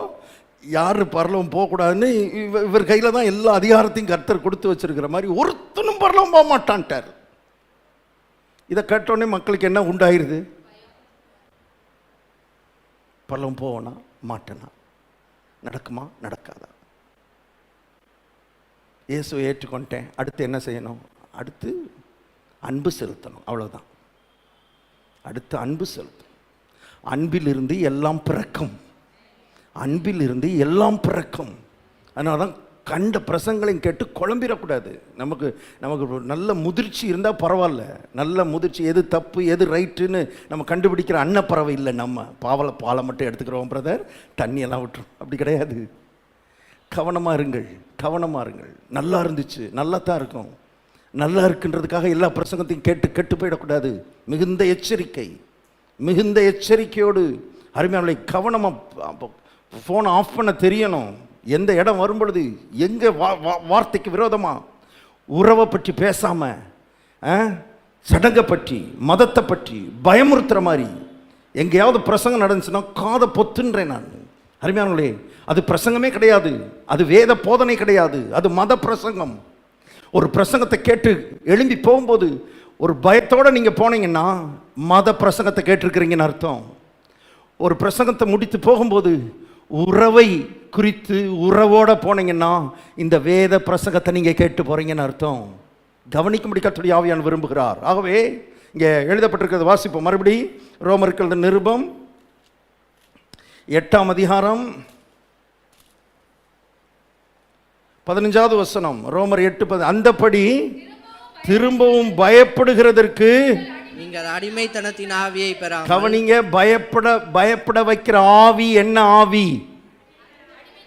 யார் பரலோகம் போகக்கூடாதுன்னு இவர் கையில் தான் எல்லா அதிகாரத்தையும் கர்த்தர் கொடுத்து வச்சிருக்கிற மாதிரி ஒருத்தனும் பரலோகம் போக மாட்டான்ட்டார். இதை கேட்டோடனே மக்களுக்கு என்ன உண்டாயிருது? பரலோகம் போவனா மாட்டேனா, நடக்குமா நடக்காதா? இயேசுவை ஏற்றுக்கொண்டேன், அடுத்து என்ன செய்யணும்? அடுத்து அன்பு செலுத்தணும், அவ்வளோதான். அடுத்து அன்பு செலுத்தணும். அன்பிலிருந்து எல்லாம் பிறக்கும், அன்பிலிருந்து எல்லாம் பிறக்கும். அதனால தான் கண்ட பிரசங்களையும் கேட்டு குழம்பிடக்கூடாது. நமக்கு நல்ல முதிர்ச்சி இருந்தால் பரவாயில்ல. நல்ல முதிர்ச்சி, எது தப்பு எது ரைட்டுன்னு நம்ம கண்டுபிடிக்கிற அன்னப்பறவை இல்லை. நம்ம பாலை மட்டும் எடுத்துக்கிறோம் பிரதர், தண்ணியெல்லாம் விட்டுரும், அப்படி கிடையாது. கவனமாக இருங்கள், கவனமாக இருங்கள். நல்லா இருந்துச்சு, நல்லா தான் இருக்கும். நல்லா இருக்குன்றதுக்காக எல்லா பிரசங்கத்தையும் கேட்டு கெட்டு போயிடக்கூடாது. மிகுந்த எச்சரிக்கை, மிகுந்த எச்சரிக்கையோடு அருமையானவர்களை கவனமாக ஃபோனை ஆஃப் பண்ண தெரியணும். எந்த இடம் வரும் பொழுது எங்கே வார்த்தைக்கு விரோதமாக உறவை பற்றி பேசாமல், சடங்கை பற்றி மதத்தை பற்றி பயமுறுத்துகிற மாதிரி எங்கேயாவது பிரசங்கம் நடந்துச்சுன்னா காதை பொத்துன்றேன் நான். அருமையானவர்களே, அது பிரசங்கமே கிடையாது, அது வேத போதனை கிடையாது, அது மத பிரசங்கம். ஒரு பிரசங்கத்தை கேட்டு எழும்பி போகும்போது ஒரு பயத்தோடு நீங்கள் போனீங்கன்னா மத பிரசங்கத்தை கேட்டிருக்கிறீங்கன்னு அர்த்தம். ஒரு பிரசங்கத்தை முடித்து போகும்போது உறவை குறித்து உறவோட போனீங்கன்னா இந்த வேத பிரசங்கத்தை நீங்கள் கேட்டு போகிறீங்கன்னு அர்த்தம். கவனிக்கும்படி கர்த்தருடைய ஆவியானவர் விரும்புகிறார். ஆகவே இங்கே எழுதப்பட்டிருக்கிறது வாசிப்போம் மறுபடி. ரோமர்கள் நிருபம் 8ஆம் அதிகாரம் 15வது வசனம். ரோமர் 8:10. அந்தபடி திரும்பவும் பயப்படுகிறதற்கு நீங்கள் அடிமைத்தனத்தின் ஆவியை பெறாமல். கவனிங்க, பயப்பட வைக்கிற ஆவி என்ன ஆவி?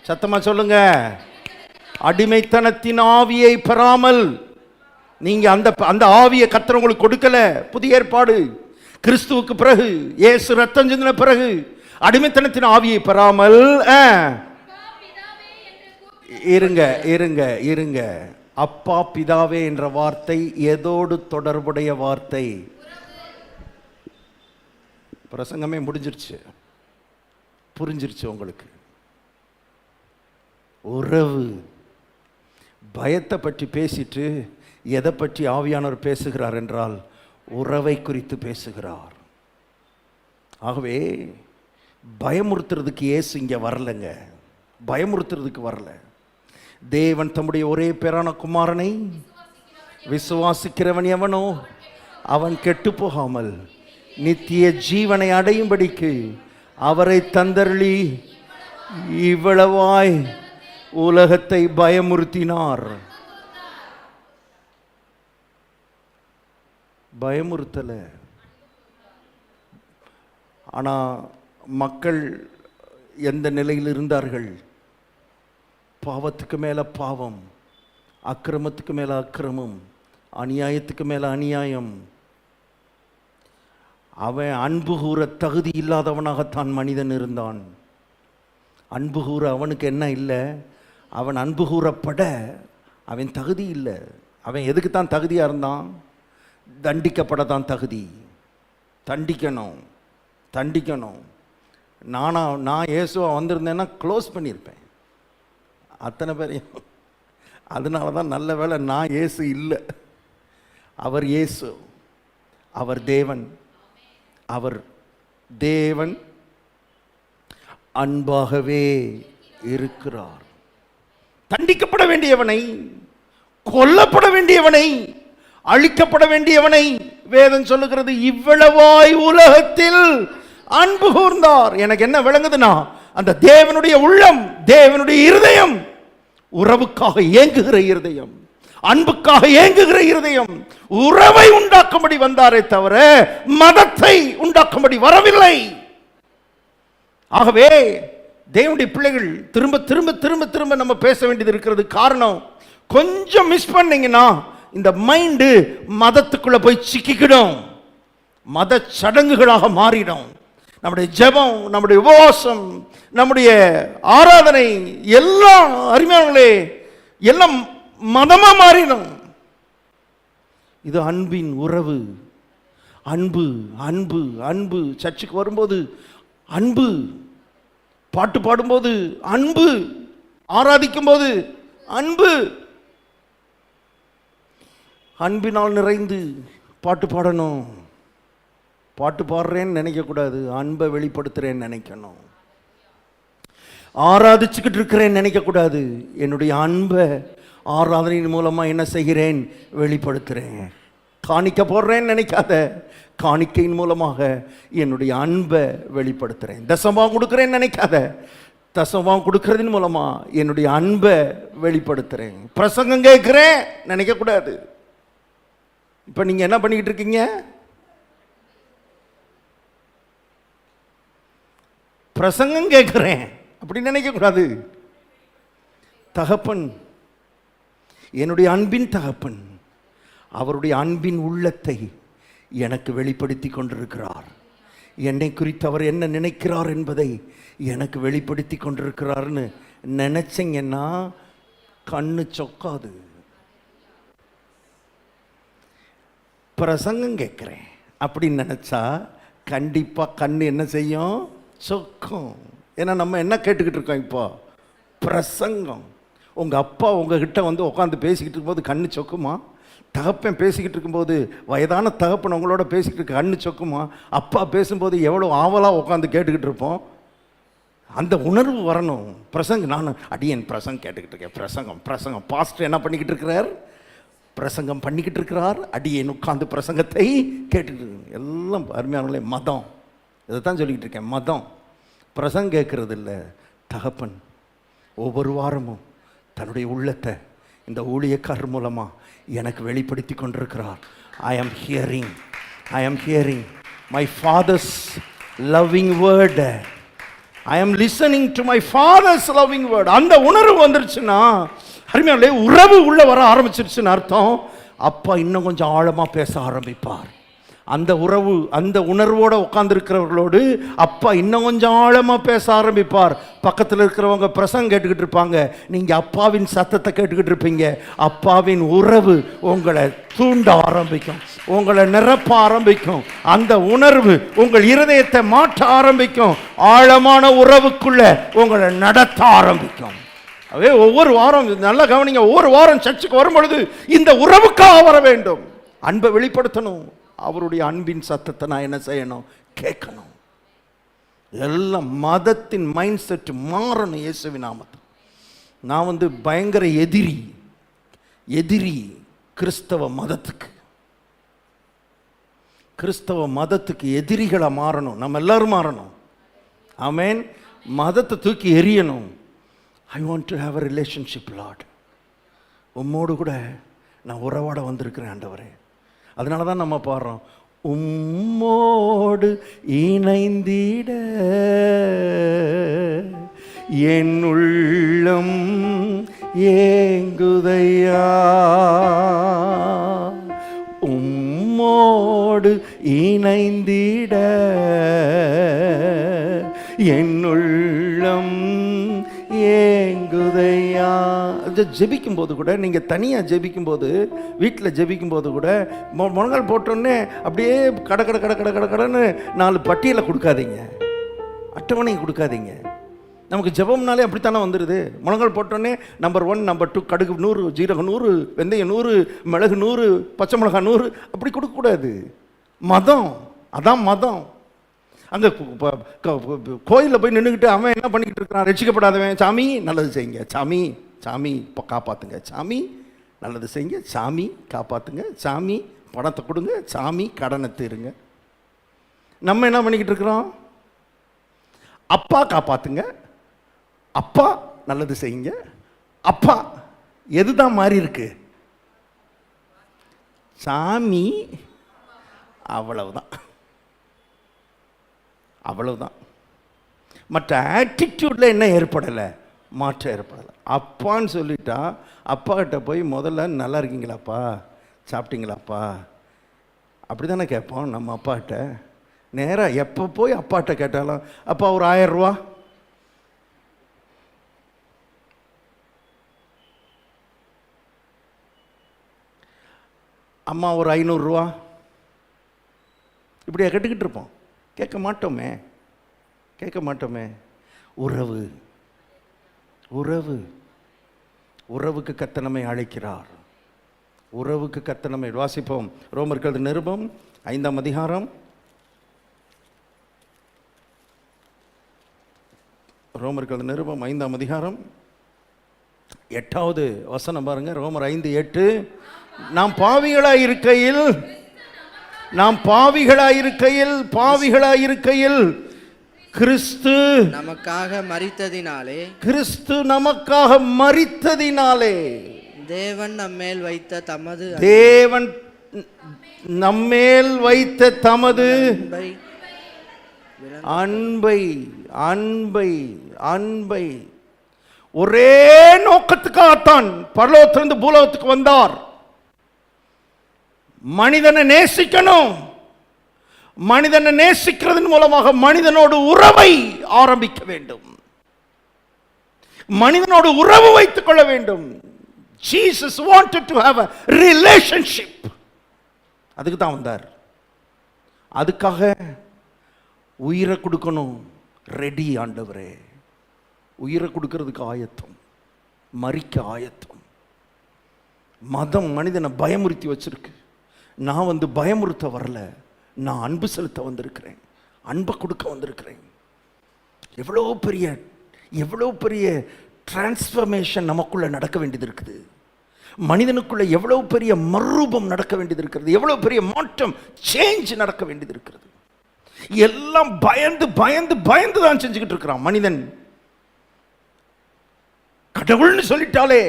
சத்தமா சொல்லுங்க. அடிமைத்தனத்தின் ஆவியை பெறாமல். நீங்க அந்த ஆவியை கர்த்தர் உங்களுக்கு கொடுக்கல. புதிய ஏற்பாடு கிறிஸ்துவுக்கு பிறகு, இயேசு ரத்தம் சிந்தின பிறகு அடிமைத்தனத்தின் ஆவியை பெறாமல் இருங்க. அப்பா பிதாவே என்ற வார்த்தை எதோடு தொடர்புடைய வார்த்தை? பிரசங்கமே முடிஞ்சிருச்சு, புரிஞ்சிருச்சு உங்களுக்கு. உறவு. பயத்தை பற்றி பேசிட்டு எதை பற்றி ஆவியானவர் பேசுகிறார் என்றால் உறவை குறித்து பேசுகிறார். ஆகவே பயமுறுத்துறதுக்கு இயேசு இங்கே வரலைங்க, பயமுறுத்துறதுக்கு வரல. தேவன் தம்முடைய ஒரே பேரான குமாரனை விசுவாசிக்கிறவன் எவனோ அவன் கெட்டு போகாமல் நித்திய ஜீவனை அடையும்படிக்கு அவரை தந்தருளி இவ்வளவாய் உலகத்தை பயமுறுத்தினார். பயமுறுத்தல. ஆனால் மக்கள் எந்த நிலையில் இருந்தார்கள்? பாவத்துக்கு மேலே பாவம், அக்கிரமத்துக்கு மேலே அக்கிரமம், அநியாயத்துக்கு மேலே அநியாயம். அவன் அன்பு கூற தகுதி இல்லாதவனாகத்தான் மனிதன் இருந்தான். அன்பு கூற அவனுக்கு என்ன இல்லை? அவன் அன்பு கூறப்பட அவன் தகுதி இல்லை. அவன் எதுக்கு தான் தகுதியாக இருந்தான்? தண்டிக்கப்பட தான் தகுதி. தண்டிக்கணும். நான் இயேசுவா வந்திருந்தேன்னா க்ளோஸ் பண்ணியிருப்பேன். அத்தனை பேரையும் அதனால தான் நல்ல வேளை நான் இயேசு இல்லை, அவர் இயேசு, அவர் தேவன். அவர் தேவன் அன்பாகவே இருக்கிறார். தண்டிக்கப்பட வேண்டியவனை, கொல்லப்பட வேண்டியவனை, அழிக்கப்பட வேண்டியவனை வேதம் சொல்லுகிறது இவ்வளவாய் உலகத்தில் அன்பு கூர்ந்தார். எனக்கு என்ன விளங்குதுன்னா, அந்த தேவனுடைய உள்ளம், தேவனுடைய இருதயம் உறவுக்காக ஏங்குகிற இருதயம், அன்புக்காக ஏங்குகிற இருதயம், உறவை உண்டாக்கும்படி வந்தாரே தவிர மதத்தை உண்டாக்கும்படி வரவில்லை. ஆகவே தேவனுடைய பிள்ளைகள் திரும்ப திரும்ப திரும்ப திரும்ப நம்ம பேச வேண்டியது இருக்கிறது. காரணம், கொஞ்சம் மிஸ் பண்ணீங்கன்னா இந்த மைண்டு மதத்துக்குள்ள போய் சிக்கிக்கிடும், மத சடங்குகளாக மாறிடும். நம்முடைய ஜெபம், நம்முடைய உபவாசம், நம்முடைய ஆராதனை எல்லாம் அருமையானவர்களே எல்லாம் மதமா மாறிடும். இது அன்பின் உறவு. அன்பு அன்பு அன்பு. சர்ச்சுக்கு வரும்போது அன்பு, பாட்டு பாடும்போது அன்பு, ஆராதிக்கும் போது அன்பு. அன்பினால் நிறைந்து பாட்டு பாடணும். பாட்டு பாடுறேன்னு நினைக்கக்கூடாது, அன்பை வெளிப்படுத்துறேன்னு நினைக்கணும். ஆராதிச்சுக்கிட்டு இருக்கிறேன்னு நினைக்கக்கூடாது, என்னுடைய அன்பை ஆராதனையின் மூலமாக என்ன செய்கிறேன், வெளிப்படுத்துகிறேன். காணிக்க போடுறேன்னு நினைக்காத, காணிக்கையின் மூலமாக என்னுடைய அன்பை வெளிப்படுத்துகிறேன். தசமம் கொடுக்குறேன்னு நினைக்காத, தசமம் கொடுக்கறதின் மூலமாக என்னுடைய அன்பை வெளிப்படுத்துகிறேன். பிரசங்கம் கேட்குறேன் நினைக்கக்கூடாது. இப்போ நீங்கள் என்ன பண்ணிக்கிட்டு இருக்கீங்க? பிரசங்கம் கேட்குறேன் அப்படி நினைக்கக்கூடாது. தகப்பன், என்னுடைய அன்பின் தகப்பன், அவருடைய அன்பின் உள்ளத்தை எனக்கு வெளிப்படுத்தி கொண்டிருக்கிறார். என்னை குறித்து அவர் என்ன நினைக்கிறார் என்பதை எனக்கு வெளிப்படுத்தி கொண்டிருக்கிறார்னு நினைச்சிங்கன்னா கண்ணு சொக்காது. பிரசங்கம் கேட்குறேன் அப்படின்னு நினச்சா கண்டிப்பாக கண்ணு என்ன செய்யும், சொக்கும். ஏன்னா நம்ம என்ன கேட்டுக்கிட்டு இருக்கோம் இப்போ, பிரசங்கம். உங்கள் அப்பா உங்ககிட்ட வந்து உட்காந்து பேசிக்கிட்டு இருக்கும்போது கண்ணு சொக்குமா? தகப்பன் பேசிக்கிட்டு இருக்கும்போது, வயதான தகப்பன் உங்களோட பேசிக்கிட்டு இருக்க கண்ணு சொக்குமா? அப்பா பேசும்போது எவ்வளோ ஆவலாக உட்காந்து கேட்டுக்கிட்டு இருப்போம். அந்த உணர்வு வரணும். பிரசங்கம், நான் அடியேன் பிரசங்கம் கேட்டுக்கிட்டு இருக்கேன். பிரசங்கம் பிரசங்கம். பாஸ்டர் என்ன பண்ணிக்கிட்டு இருக்கிறார், பிரசங்கம் பண்ணிக்கிட்டு இருக்கிறார். அடியேன் உட்காந்து பிரசங்கத்தை கேட்டுக்கிட்டு. எல்லாம் அருமையானவர்களே மதம். இதை தான் சொல்லிக்கிட்டு இருக்கேன், மதம். பிரசங்கம் கேட்கறது இல்லை. தகப்பன் ஒவ்வொரு வாரமும் தன்னுடைய உள்ளத்தை இந்த ஊழியக்காரர் மூலமாக எனக்கு வெளிப்படுத்தி கொண்டிருக்கிறார். I am hearing my father's loving word. I am listening to my father's loving word. அந்த உணர்வு வந்துருச்சுன்னா அருமையானே உறவு உள்ள வர ஆரம்பிச்சிருச்சுன்னு அர்த்தம். அப்பா இன்னும் கொஞ்சம் ஆழமாக பேச ஆரம்பிப்பார். அந்த உறவு, அந்த உணர்வோடு உட்காந்துருக்கிறவர்களோடு அப்பா இன்னும் கொஞ்சம் ஆழமாக பேச ஆரம்பிப்பார். பக்கத்தில் இருக்கிறவங்க பிரசங்கம் கேட்டுக்கிட்டு இருப்பாங்க, நீங்கள் அப்பாவின் சத்தத்தை கேட்டுக்கிட்டு இருப்பீங்க. அப்பாவின் உறவு உங்களை தூண்ட ஆரம்பிக்கும், உங்களை நிரப்ப ஆரம்பிக்கும். அந்த உணர்வு உங்கள் இருதயத்தை மாற்ற ஆரம்பிக்கும். ஆழமான உறவுக்குள்ள உங்களை நடத்த ஆரம்பிக்கும். அவே ஒவ்வொரு வாரம் நல்லா கவனிங்க, ஒவ்வொரு வாரம் சர்ச்சுக்கு வரும் பொழுது இந்த உறவுக்காக வர வேண்டும். அன்பை வெளிப்படுத்தணும். அவருடைய அன்பின் சத்தத்தை நான் என்ன செய்யணும், கேட்கணும். எல்லாம் மதத்தின் மைண்ட் செட் மாறணும். இயேசுவின் நாமத்தில். நான் பயங்கர எதிரி கிறிஸ்தவ மதத்துக்கு எதிரிகளை மாறணும். நம்ம எல்லாரும் மாறணும். ஆமென். மதத்தை தூக்கி எறியணும். I want to have a relationship lord. உம்மோடு கூட நான் உறவாட வந்திருக்கிறேன் ஆண்டவரே. அதனால தான் நம்ம பாடுறோம், உம்மோடு இணைந்திட என் உள்ளம் ஏங்குதையா, உம்மோடு இணைந்திட என் உள்ளம் ஏங்குதையா. ஜெபிக்கும் போது கூட, நீங்கள் தனியாக ஜெபிக்கும் போது, வீட்டில் ஜெபிக்கும் போது கூட முழங்கால் போட்டோன்னே அப்படியே கடன்னு 4 பட்டியலை கொடுக்காதீங்க, அட்டவணை கொடுக்காதீங்க. நமக்கு ஜெபம்னாலே அப்படித்தானே வந்துடுது. முழங்கால் போட்டோன்னே நம்பர் 1 நம்பர் 2 கடுகு 100, ஜீரகம் 100, வெந்தயம் 100, மிளகு 100, பச்சை மிளகா 100 அப்படி கொடுக்கக்கூடாது. மதம் அதான் மதம். அங்கே கோயிலில் போய் நின்றுக்கிட்டு அவன் என்ன பண்ணிக்கிட்டு இருக்கிறான்? ரட்சிக்கப்படாதவன், சாமி நல்லது செய்யுங்க, சாமி சாமி இப்போ காப்பாற்றுங்க, சாமி நல்லது செய்யுங்க, சாமி காப்பாற்றுங்க, சாமி பணத்தை கொடுங்க, சாமி கடனை தீருங்க. நம்ம என்ன பண்ணிக்கிட்டு இருக்கிறோம்? அப்பா காப்பாற்றுங்க, அப்பா நல்லது செய்யுங்க, அப்பா எதுதான் மாறி இருக்கு? சாமி. அவ்வளவுதான், அவ்வளவுதான். மற்ற ஆட்டிடியூடில் என்ன ஏற்படலை? மாற்றம் ஏற்படலை. அப்பான்னு சொல்லிட்டா அப்பா கிட்ட போய் முதல்ல நல்லா இருக்கீங்களாப்பா, சாப்பிட்டீங்களாப்பா, அப்படி தானே கேட்போம் நம்ம அப்பாட்ட. நேராக எப்போ போய் அப்பாட்ட கேட்டாலும் அப்பா ஒரு 1000 ரூபா, அம்மா ஒரு 500 ரூபா, இப்படியா கேட்டுக்கிட்டு இருப்போம்? கேட்க மாட்டோமே, கேட்க மாட்டோமே. உறவு, உறவு, உறவுக்கு கர்த்தர் நம்மை அழைக்கிறார். உறவுக்கு கர்த்தர் நம்மை. வாசிப்போம் ரோமர்கள் நிருபம் 5ஆம் அதிகாரம். ரோமர்கள் நிருபம் 5ஆம் அதிகாரம் 8வது வசனம் பாருங்க. ரோமர் 5:8. நாம் பாவிகளாயிருக்கையில், நாம் பாவிகளாயிருக்கையில், பாவிகளாயிருக்கையில் கிறிஸ்து நமக்காக மரித்ததினாலே, கிறிஸ்து நமக்காக மரித்ததினாலே தேவன் நம்மேல் வைத்த தமது தேவன் நம்மேல் வைத்த தமது அன்பை அன்பை அன்பை ஒரே நோக்கத்துக்காகத்தான் பரலோகத்திலிருந்து பூலோகத்துக்கு வந்தார். மனிதனை நேசிக்கணும். மனிதனை நேசிக்கிறதன் மூலமாக மனிதனோடு உறவை ஆரம்பிக்க வேண்டும். மனிதனோடு உறவு வைத்துக் கொள்ள வேண்டும். Jesus wanted to have a relationship. அதுக்கு தான் வந்தார். அதுக்காக உயிரை கொடுக்கணும். ரெடி ஆண்டவரே, உயிரை கொடுக்கிறதுக்கு ஆயத்தம், மரிக்க ஆயத்தம். மதம் மனிதனை பயமுறுத்தி வச்சிருக்கு. நான் வந்து பயமுறுத்த வரல, நான் அன்பு செலுத்த வந்திருக்கிறேன், அன்பை கொடுக்க வந்திருக்கிறேன். எவ்வளோ பெரிய டிரான்ஸ்ஃபர்மேஷன் நமக்குள்ள நடக்க வேண்டியது இருக்குது. மனிதனுக்குள்ள எவ்வளோ பெரிய மறுரூபம் நடக்க வேண்டியது இருக்கிறது. எவ்வளோ பெரிய மாற்றம், சேஞ்ச் நடக்க வேண்டியது இருக்கிறது. எல்லாம் பயந்து பயந்து பயந்து தான் செஞ்சுக்கிட்டு இருக்கிறான் மனிதன். கடவுள்னு சொல்லிட்டாலே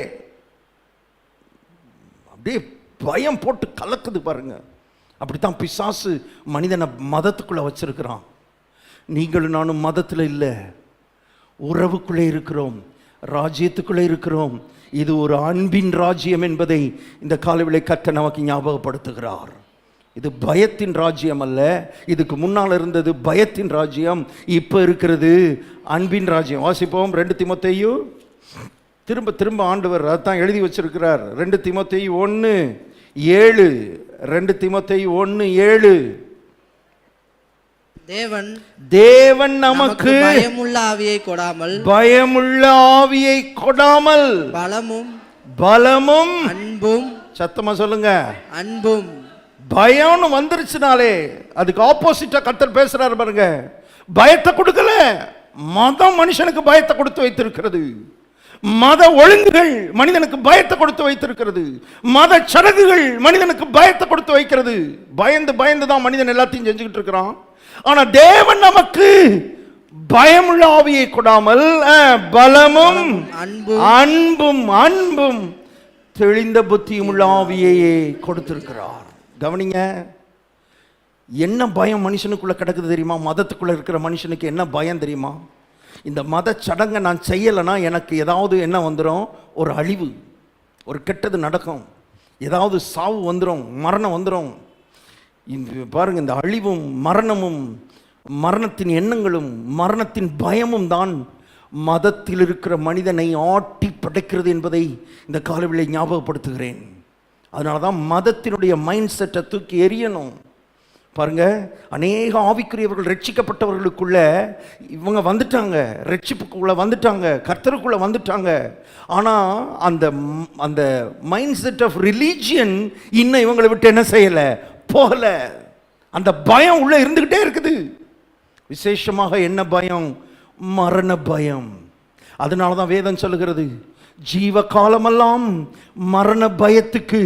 அப்படியே பயம் போட்டு கலக்குது பாருங்க. அப்படித்தான் பிசாசு மனிதனை மதத்துக்குள்ள வச்சிருக்கிறான். நீங்களும் நானும் மதத்தில் இல்லை, உறவுக்குள்ளே இருக்கிறோம், ராஜ்யத்துக்குள்ளே இருக்கிறோம். இது ஒரு அன்பின் ராஜ்யம் என்பதை இந்த காலவேளை கர்த்தர் நமக்கு ஞாபகப்படுத்துகிறார். இது பயத்தின் ராஜ்யம் அல்ல. இதுக்கு முன்னால் இருந்தது பயத்தின் ராஜ்யம், இப்போ இருக்கிறது அன்பின் ராஜ்யம். வாசிப்போம் 2 தீமோத்தேயு. திரும்ப திரும்ப ஆண்டவர் அதான் எழுதி வச்சிருக்கிறார். 2 தீமோத்தேயு 1:7. 2 தீமோத்தேயு 1:7. தேவன் நமக்கு பயமுள்ள ஆவியை கொடாமல், பயமுள்ள ஆவியை கொடாமல் பலமும் அன்பும், சத்தமா சொல்லுங்க, அன்பும். பயம்னு வந்துருச்சுனாலே அதுக்கு ஆப்போசிட்டா கர்த்தர் பேசுறாரு பாருங்க. பயத்தை கொடுக்கல, மதம் மனுஷனுக்கு பயத்தை கொடுத்து வைத்திருக்கிறது. மத ஒழுங்குகள் மனிதனுக்கு பயத்தை கொடுத்து வைத்திருக்கிறது. மத சடங்குகள் மனிதனுக்கு பயத்தை கொடுத்து வைக்கிறது. பயந்து பயந்து தான் மனிதன் எல்லாத்தையும் செஞ்சுக்கிட்டு இருக்கிறான். ஆனா தேவன் நமக்கு பயமுள்ள ஆவியை கொடாமல் பலமும் அன்பும் அன்பும் தெளிந்த புத்தியும் உள்ள ஆவியையே கொடுத்திருக்கிறார். கவனிங்க, என்ன பயம் மனுஷனுக்குள்ள கிடக்குது தெரியுமா? மதத்துக்குள்ள இருக்கிற மனுஷனுக்கு என்ன பயம் தெரியுமா? இந்த மத சடங்கை நான் செய்யலைன்னா எனக்கு ஏதாவது என்ன வந்துடும்? ஒரு அழிவு, ஒரு கெட்டது நடக்கும், ஏதாவது சாவு வந்துடும், மரணம் வந்துடும். பாருங்க, இந்த அழிவும் மரணமும் மரணத்தின் எண்ணங்களும் மரணத்தின் பயமும் தான் மதத்தில் இருக்கிற மனிதனை ஆட்டி படைக்கிறது என்பதை இந்த காலவேளை ஞாபகப்படுத்துகிறேன். அதனால தான் மதத்தினுடைய மைண்ட் செட்டை தூக்கி எறியணும். பாருங்க, அநேக ஆவிக்குரியவர்கள் ரட்சிக்கப்பட்டவர்களுக்குள்ள இவங்க வந்துட்டாங்க, ரட்சிப்புக்குள்ள வந்துட்டாங்க, கர்த்தருக்குள்ள வந்துட்டாங்க. ஆனால் அந்த அந்த மைண்ட் செட் ஆஃப் ரிலீஜியன் இன்னும் இவங்களை விட்டு என்ன செய்யலை, போகல. அந்த பயம் உள்ள இருந்துகிட்டே இருக்குது. விசேஷமாக என்ன பயம்? மரண பயம். அதனால தான் வேதம் சொல்லுகிறது, ஜீவ காலமெல்லாம் மரண பயத்துக்கு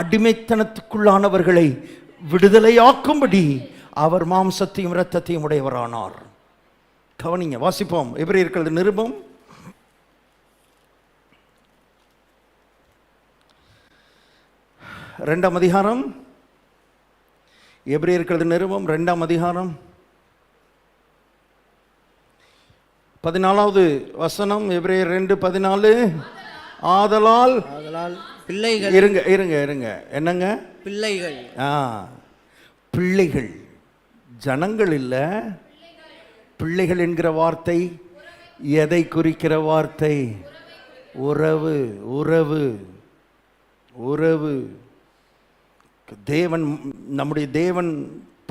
அடிமைத்தனத்துக்குள்ளானவர்களை விடுதலையாக்கும்படி அவர் மாம்சத்தையும் இரத்தத்தையும் உடையவரானார். கவனிங்க, வாசிப்போம். எபிரேயர் நிருபம் 2ஆம் அதிகாரம். எபிரேயர் நிருபம் 2ஆம் அதிகாரம் 14வது வசனம். எபிரேயர் 2:14. ஆதலால் பிள்ளைகள். இருங்க இருங்க இருங்க, என்னங்க? பிள்ளைகள். பிள்ளைகள், ஜனங்கள் இல்லை. பிள்ளைகள் என்கிற வார்த்தை எதை குறிக்கிற வார்த்தை? உறவு. உறவு உறவு. தேவன், நம்முடைய தேவன்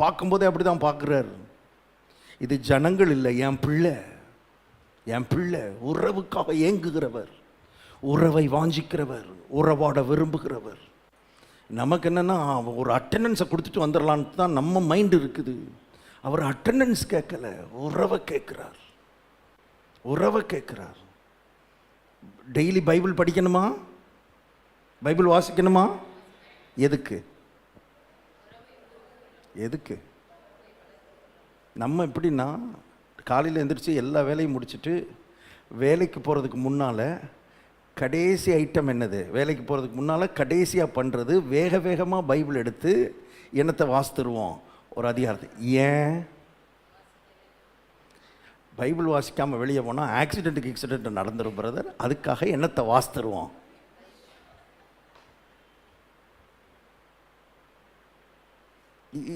பார்க்கும்போதே அப்படிதான் பார்க்குறார். இது ஜனங்கள் இல்லை, என் பிள்ளை, என் பிள்ளை. உறவுக்காக ஏங்குகிறவர், உறவை வாஞ்சிக்கிறவர், உறவாட விரும்புகிறவர். நமக்கு என்னென்னா ஒரு அட்டெண்டன்ஸை கொடுத்துட்டு வந்துடலான்னு தான் நம்ம மைண்டு இருக்குது. அவர் அட்டெண்டன்ஸ் கேட்கல, உறவை கேட்குறார், உறவை கேட்குறார். டெய்லி பைபிள் படிக்கணுமா? பைபிள் வாசிக்கணுமா? எதுக்கு? எதுக்கு? நம்ம எப்படின்னா காலையில் எழுந்திரிச்சு எல்லா வேலையும் முடிச்சுட்டு வேலைக்கு போகிறதுக்கு முன்னால் கடைசி ஐட்டம் என்னது? வேலைக்கு போகிறதுக்கு முன்னால் கடைசியாக பண்ணுறது வேக வேகமாக பைபிள் எடுத்து என்னத்தை வாசித்துருவோம்? ஒரு அதிகாரத்தை. ஏன்? பைபிள் வாசிக்காமல் வெளியே போனால் ஆக்சிடென்ட் நடந்துடும் பிரதர். அதுக்காக என்னத்தை வாசித்துருவோம்?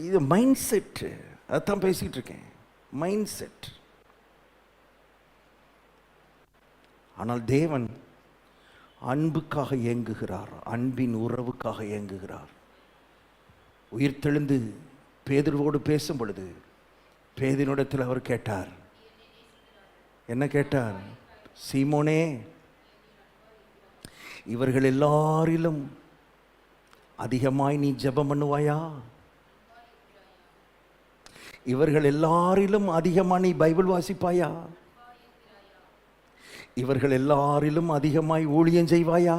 இது மைண்ட் செட்டு. அதைத்தான் பேசிக்கிட்டு இருக்கேன், மைண்ட் செட். ஆனால் தேவன் அன்புக்காக ஏங்குகிறார், அன்பின் உறவுக்காக ஏங்குகிறார். உயிர்த்தெழுந்து பேதுருவோடு பேசும் பொழுது பேதுருவிடத்தில் அவர் கேட்டார். என்ன கேட்டார்? சீமோனே, இவர்கள் எல்லாரிலும் அதிகமாய் நீ ஜெபம் பண்ணுவாயா? இவர்கள் எல்லாரிலும் அதிகமாக நீ பைபிள் வாசிப்பாயா? இவர்கள் எல்லாரிலும் அதிகமாய் ஊழியம் செய்வாயா?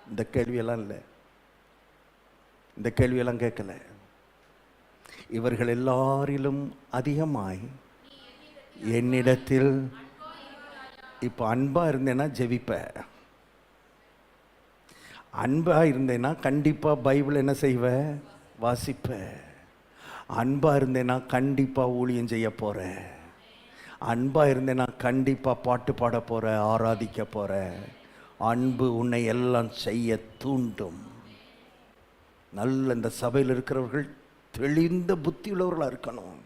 இந்த கேள்வியெல்லாம் இல்லை, இந்த கேள்வியெல்லாம் கேட்கல. இவர்கள் எல்லாரிலும் அதிகமாய் என்னிடத்தில். இப்போ அன்பா இருந்தேன்னா ஜெபிப்ப, அன்பா இருந்தேன்னா கண்டிப்பா பைபிள் என்ன செய்வ? வாசிப்ப. அன்பா இருந்தேன்னா கண்டிப்பா ஊழியம் செய்ய போற. அன்பா இருந்தேன்னா கண்டிப்பா பாட்டு பாட போற, ஆராதிக்க போற. அன்பு உன்னை எல்லாம் செய்ய தூண்டும். நல்ல இந்த சபையில் இருக்கிறவர்கள் தெளிந்த புத்தி உள்ளவர்களாக இருக்கணும்.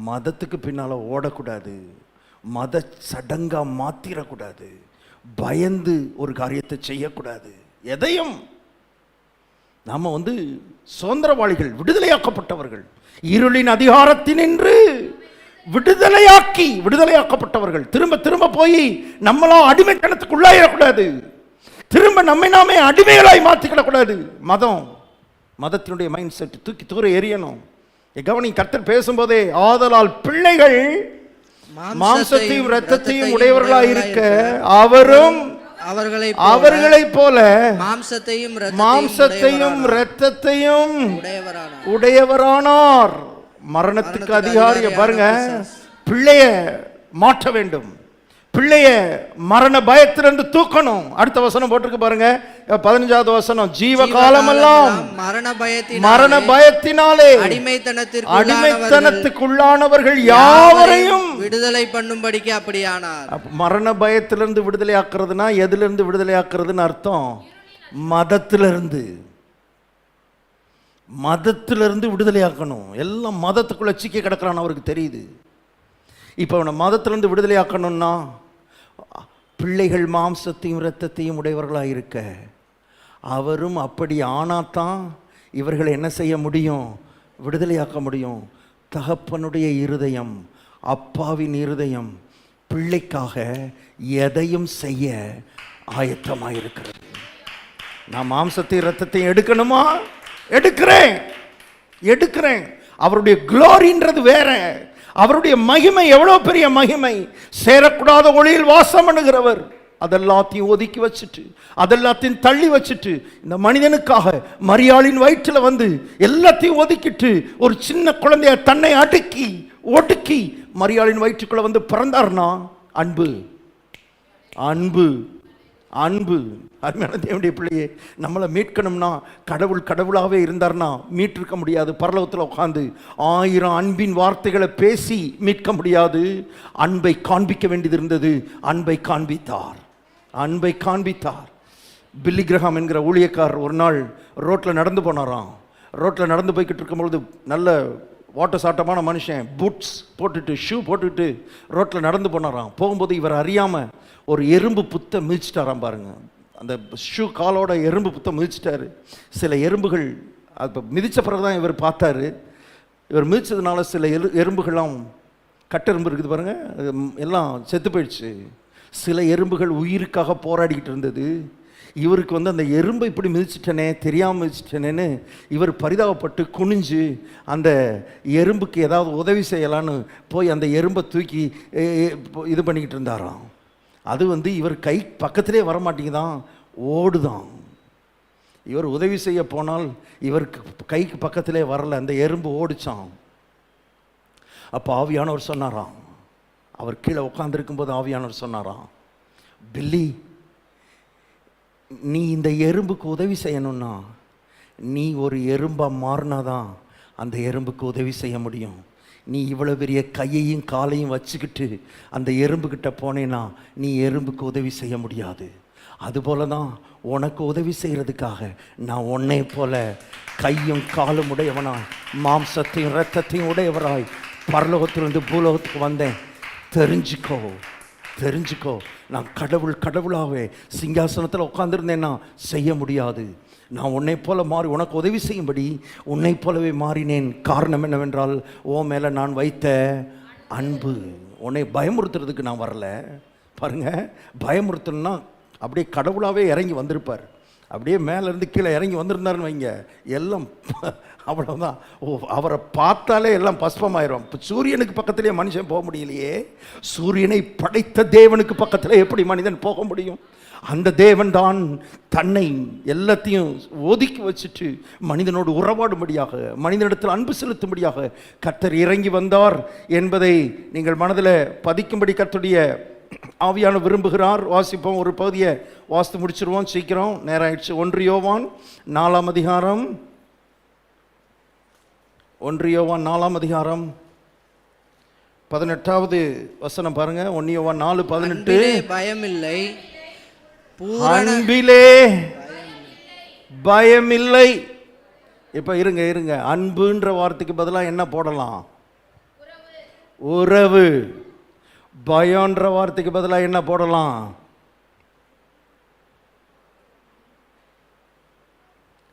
மதத்துக்கு பின்னால் ஓடக்கூடாது, மத சடங்காக மாற்றிடக்கூடாது, பயந்து ஒரு காரியத்தை செய்யக்கூடாது. எதையும் நாம் சுதந்திரவாளிகள், விடுதலையாக்கப்பட்டவர்கள், இருளின் அதிகாரத்தினின்று விடுதலையாக்கப்பட்டவர்கள். திரும்ப திரும்ப போய் நம்மளாம் அடிமைத்தனத்துக்கு உள்ளாயிடக்கூடாது, திரும்ப நம்மை நாமே அடிமைகளாய் மாற்றிக்கிடக்கூடாது. மதத்தினுடைய மைண்ட் செட் தூக்கி தூர எறியணும். கவனி, கர்த்தர் பேசும்போதே ஆதலால் பிள்ளைகள் மாம்சத்தையும் இரத்தத்தையும் உடையவர்களாக இருக்க அவரும் அவர்களைப் போல மாம்சத்தையும் இரத்தத்தையும் உடையவரானார். மரணத்துக்கு அதிகாரி பாருங்க, பிள்ளைய மாற்ற வேண்டும், பிள்ளைய மரண பயத்திலிருந்து தூக்கணும். அடுத்த வசனம் போட்டிருக்கு பாருங்க, 15வது வசனம். ஜீவ காலமெல்லாம் மரண பயத்தினாலே அடிமைத்தனத்துக்குள்ளானவர்கள் யாவரையும் விடுதலை பண்ணும்படிக்கு அப்படியானார். மரண பயத்திலிருந்து விடுதலை ஆக்குறதுனா எதிலிருந்து விடுதலை ஆக்குறதுன்னு அர்த்தம்? மதத்திலிருந்து விடுதலை ஆக்கணும். எல்லாம் மதத்துக்குள்ள சிக்கி கிடக்கிறான், அவருக்கு தெரியுது. இப்போ அவனை மதத்திலிருந்து விடுதலை ஆக்கணும்னா பிள்ளைகள் மாம்சத்தையும் இரத்தத்தையும் உடையவர்களாக இருக்க அவரும் அப்படி ஆனாதான் இவர்களை என்ன செய்ய முடியும்? விடுதலையாக்க முடியும். தகப்பனுடைய இருதயம், அப்பாவின் இருதயம் பிள்ளைக்காக எதையும் செய்ய ஆயத்தமாயிருக்கிறது. நான் மாம்சத்தை இரத்தத்தை எடுக்கணுமா? எடுக்கிறேன். அவருடைய குளோரின்றது வேற. அவருடைய மகிமை எவ்வளவு பெரிய மகிமை! சேரக்கூடாத ஒளியில் வாசம் பண்ணுகிறவர். அதெல்லாத்தையும் ஒதுக்கி வச்சுட்டு, அதெல்லாத்தையும் தள்ளி வச்சுட்டு, இந்த மனிதனுக்காக மரியாளின் வயிற்றில் வந்து எல்லாத்தையும் ஒதுக்கிட்டு ஒரு சின்ன குழந்தைய தன்னை அடுக்கி ஒடுக்கி மரியாளின் வயிற்றுக்குள்ள வந்து பிறந்தார்னா அன்பு. அன்பு அன்பு அருமையான தேவனுடைய பிள்ளையே, நம்மளை மீட்கணும்னா கடவுளாகவே இருந்தார்னா மீட்டிருக்க முடியாது. பரலோகத்தில் உட்காந்து 1000 அன்பின் வார்த்தைகளை பேசி மீட்க முடியாது. அன்பை காண்பிக்க வேண்டியது இருந்தது. அன்பை காண்பித்தார். பில்லி கிரஹாம் என்கிற ஊழியக்காரர் ஒரு நாள் ரோட்டில் நடந்து போனாராம். ரோட்டில் நடந்து போய்கிட்டு இருக்கும்பொழுது நல்ல வாட்ட சாட்டமான மனுஷன், பூட்ஸ் போட்டுட்டு ஷூ போட்டுட்டு ரோட்டில் நடந்து போனாராம். போகும்போது இவர் அறியாமல் ஒரு எறும்பு புத்தை மிதிச்சிட்டாராம். பாருங்க, அந்த ஷூ காலோட எறும்பு புத்தை மிதிச்சிட்டாரு. சில எறும்புகள் அது மிதித்த பிறகு தான் இவர் பார்த்தாரு. இவர் மிதிச்சதுனால சில எறும்புகள்லாம், கட்டெரும்பு இருக்குது பாருங்க, எல்லாம் செத்து போயிடுச்சு. சில எறும்புகள் உயிருக்காக போராடிக்கிட்டு இருந்தது. இவருக்கு வந்து அந்த எறும்பை இப்படி மிதிச்சிட்டனே, தெரியாமல் மிதிச்சிட்டனேன்னு இவர் பரிதாபப்பட்டு குனிஞ்சு அந்த எறும்புக்கு ஏதாவது உதவி செய்யலான்னு போய் அந்த எறும்பை தூக்கி இது பண்ணிக்கிட்டு இருந்தாராம். அது வந்து இவர் கை பக்கத்திலே வரமாட்டேங்குதான், ஓடுதான். இவர் உதவி செய்ய போனால் இவருக்கு கைக்கு பக்கத்திலே வரல, அந்த எறும்பு ஓடிச்சான். அப்போ ஆவியானவர் சொன்னாராம், அவர் கீழே உட்காந்துருக்கும் போது ஆவியானவர் சொன்னாராம், பில்லி, நீ இந்த எறும்புக்கு உதவி செய்யணும்னா நீ ஒரு எறும்பா மாறினாதான் அந்த எறும்புக்கு உதவி செய்ய முடியும். நீ இவ்வளோ பெரிய கையையும் காலையும் வச்சுக்கிட்டு அந்த எறும்புக்கிட்ட போனேன்னா நீ எறும்புக்கு உதவி செய்ய முடியாது. அதுபோல தான் உனக்கு உதவி செய்கிறதுக்காக நான் உன்னை போல கையும் காலும் உடையவனாய், மாம்சத்தையும் இரத்தத்தையும் உடையவராய் பரலோகத்திலிருந்து பூலோகத்துக்கு வந்தேன். தெரிஞ்சுக்கோ, நான் கடவுளாகவே சிங்காசனத்தில் உட்காந்துருந்தேன்னா செய்ய முடியாது. நான் உன்னை போல மாறி உனக்கு உதவி செய்யும்படி உன்னை போலவே மாறினேன். காரணம் என்னவென்றால் ஓ மேலே நான் வைத்த அன்பு. உன்னை பயமுறுத்துறதுக்கு நான் வரல. பாருங்க, பயமுறுத்தணும்னா அப்படியே கடவுளாகவே இறங்கி வந்திருப்பார். அப்படியே மேலேருந்து கீழே இறங்கி வந்திருந்தாருன்னு வைங்க, எல்லாம் அவ்வளோதான். அவரை பார்த்தாலே எல்லாம் பஸ்பமாயிரும். இப்போ சூரியனுக்கு பக்கத்திலே மனுஷன் போக முடியலையே, சூரியனை படைத்த தேவனுக்கு பக்கத்தில் எப்படி மனிதன் போக முடியும்? அந்த தேவன் தான் தன்னை எல்லாத்தையும் ஒதுக்கி வச்சுட்டு மனிதனோடு உறவாடும்படியாக, மனிதனிடத்தில் அன்பு செலுத்தும்படியாக கர்த்தர் இறங்கி வந்தார் என்பதை நீங்கள் மனதில் பதிக்கும்படி கர்த்தருடைய ஆவியான விரும்புகிறார். வாசிப்போம், ஒரு பகுதியை வாசித்து முடிச்சிருவோம், சீக்கிரம், நேரம் ஆயிடுச்சு. 1 யோவான் 4ஆம் அதிகாரம், 1 யோவான் 4ஆம் அதிகாரம் 18வது வசனம் பாருங்க. 1 யோவான் 4:18, பயமில்லை, அன்பிலே பயமில்லை. இப்ப இருங்க, அன்புன்ற வார்த்தைக்கு பதிலாக என்ன போடலாம்? உறவு. பயம்ன்ற வார்த்தைக்கு பதிலாக என்ன போடலாம்?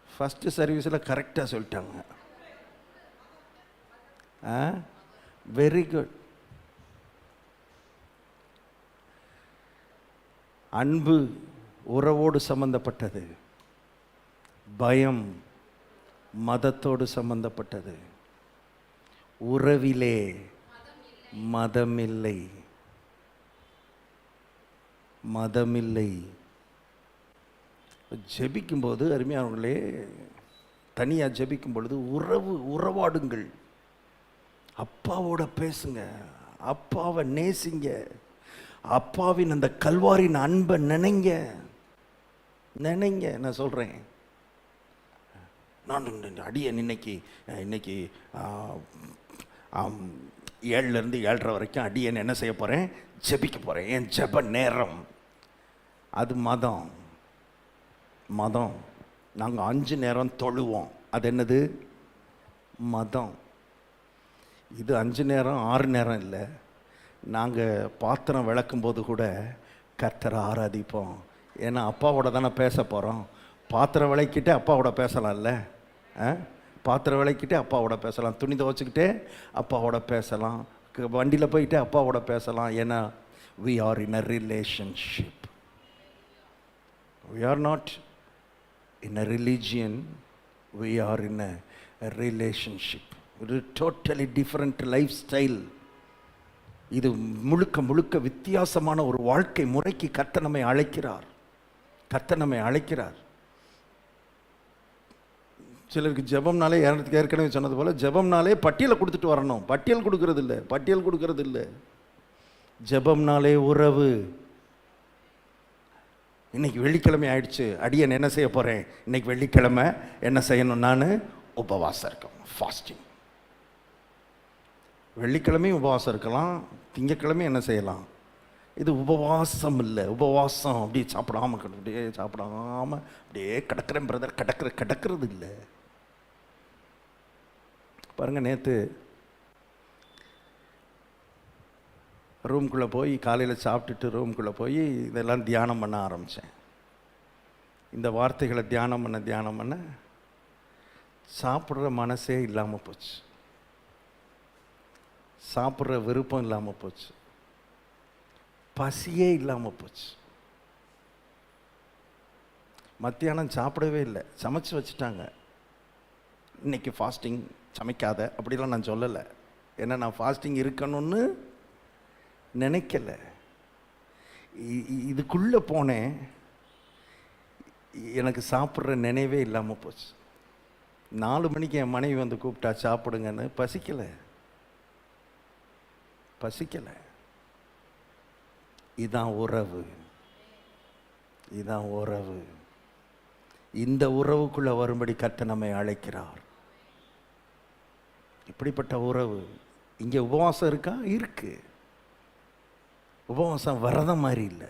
ஃபர்ஸ்ட் சர்வீஸில் கரெக்டாக சொல்லிட்டாங்க. Very good. அன்பு உறவோடு சம்பந்தப்பட்டது, பயம் மதத்தோடு சம்பந்தப்பட்டது. உறவிலே மதமில்லை. ஜெபிக்கும்போது அருமையானவர்களே, தனியாக ஜெபிக்கும் பொழுது உறவாடுங்கள். அப்பாவோட பேசுங்க, அப்பாவை நேசிங்க, அப்பாவின் அந்த கல்வாரின் அன்பை நினைங்க. நான் சொல்கிறேன், நான் அடியேன் இன்னைக்கு 7லேருந்து 7:30 வரைக்கும் அடியேன் என்ன செய்ய போகிறேன்? ஜெபிக்க போகிறேன். என் ஜெப நேரம். அது மதம். நாங்கள் 5 நேரம் தொழுவோம். அது என்னது? மதம். இது 5 நேரம் 6 நேரம் இல்லை. நாங்கள் பாத்திரம் விளக்கும்போது கூட கர்த்தரை ஆராதிப்போம். ஏன்னா அப்பாவோட தானே பேச போகிறோம். பாத்திரம் விளக்கிட்டு அப்பாவோட பேசலாம்ல. பாத்திரம் விளக்கிட்டே அப்பாவோட பேசலாம், துணி துவைச்சிக்கிட்டே அப்பாவோட பேசலாம், வண்டியில் போயிட்டு அப்பாவோட பேசலாம். ஏன்னா we are in a relationship. We are not in a religion, we are in a relationship. ஒரு totally different lifestyle. இது முழுக்க முழுக்க வித்தியாசமான ஒரு வாழ்க்கை முறைக்கு கர்த்தர் நம்மை அழைக்கிறார். கர்த்தர் நம்மை அழைக்கிறார். சிலருக்கு ஜெபம்னாலே ஏற்கனவே சொன்னது போல ஜெபம்னாலே பட்டியலை கொடுத்துட்டு வரணும். பட்டியல் கொடுக்கறது இல்லை. ஜெபம்னாலே உறவு. இன்னைக்கு வெள்ளிக்கிழமை ஆயிடுச்சு, அடியன் என்ன செய்ய போகிறேன், இன்னைக்கு வெள்ளிக்கிழமை என்ன செய்யணும், நான் உபவாசம் இருக்கேன், ஃபாஸ்டிங். வெள்ளிக்கிழமையும் உபவாசம் இருக்கலாம், திங்கக்கிழமை என்ன செய்யலாம். இது உபவாசம் இல்லை. உபவாசம் அப்படியே சாப்பிடாம அப்படியே கிடக்கிறேன் பிரதர், கிடக்கிறது இல்லை. பாருங்கள், நேற்று ரூம்குள்ளே போய் காலையில் சாப்பிட்டுட்டு ரூம்குள்ளே போய் இதெல்லாம் தியானம் பண்ண ஆரம்பித்தேன். இந்த வார்த்தைகளை தியானம் பண்ண சாப்பிட்ற மனசே இல்லாமல் போச்சு, சாப்பிட்ற விருப்பம் இல்லாமல் போச்சு, பசியே இல்லாமல் போச்சு. மத்தியானம் சாப்பிடவே இல்லை, சமைச்சு வச்சுட்டாங்க. இன்னைக்கு ஃபாஸ்டிங், சமைக்காத அப்படிலாம் நான் சொல்லலை. ஏன்னா நான் ஃபாஸ்டிங் இருக்கணும்னு நினைக்கல. இதுக்குள்ளே போனேன், எனக்கு சாப்பிட்ற நினைவே இல்லாமல் போச்சு. 4 மணிக்கு என் மனைவி வந்து கூப்பிட்டா சாப்பிடுங்கன்னு. பசிக்கலை. இதான் உறவு. இந்த உறவுக்குள்ளே வரும்படி கர்த்தர் நம்மை அழைக்கிறார். இப்படிப்பட்ட உறவு. இங்கே உபவாசம் இருக்கா? இருக்கு. உபவாசம் விரதம் மாதிரி இல்லை.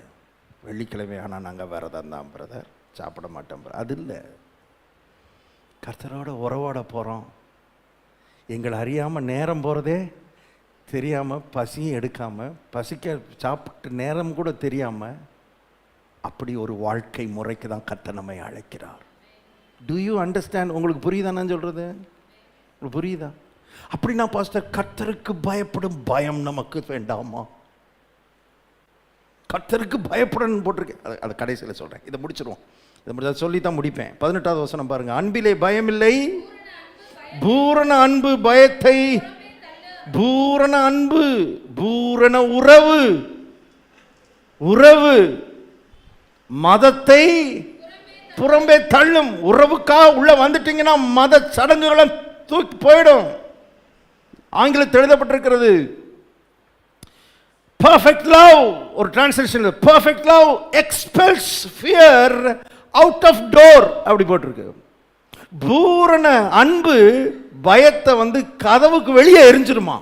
வெள்ளிக்கிழமை ஆனால் நாங்கள் விரதம் தான் பிரதர், சாப்பிட மாட்டோம், அது இல்லை. கர்த்தரோட உறவாட போகிறோம். எங்களை அறியாமல் நேரம் போகிறதே தெரியாமல், பசியும் எடுக்காமல், சாப்பிட்டு நேரம் கூட தெரியாமல், அப்படி ஒரு வாழ்க்கை முறைக்கு தான் கர்த்தர் நம்மை அழைக்கிறார். To you understand? உங்களுக்கு புரியுதா நான் சொல்கிறது? உங்களுக்கு புரியுதா? அப்படின்னா பாஸ்டர், கர்த்தருக்கு பயப்படும் பயம் நமக்கு வேண்டாமா? கர்த்தருக்கு பயப்படணும்னு போட்டிருக்கேன். அது கடைசியில் சொல்கிறேன். இதை முடிச்சிடுவோம். இதை சொல்லி தான் முடிப்பேன். 18வது வசனம் பாருங்கள். அன்பிலே பயமில்லை, பூரண அன்பு பயத்தை, பூரண அன்பு, பூரண உறவு மதத்தை புறம்பே தள்ளும். உறவுக்காக உள்ள வந்துட்டீங்கன்னா மத சடங்குகளை தூக்கி போயிடும். ஆங்கிலத்தில் எழுதப்பட்டிருக்கிறது perfect love. ஒரு translation, perfect love expels fear out of door அப்படி போட்டிருக்கு. பூரண அன்பு பயத்தை வந்து கதவுக்கு வெளியே எரிஞ்சிருமா.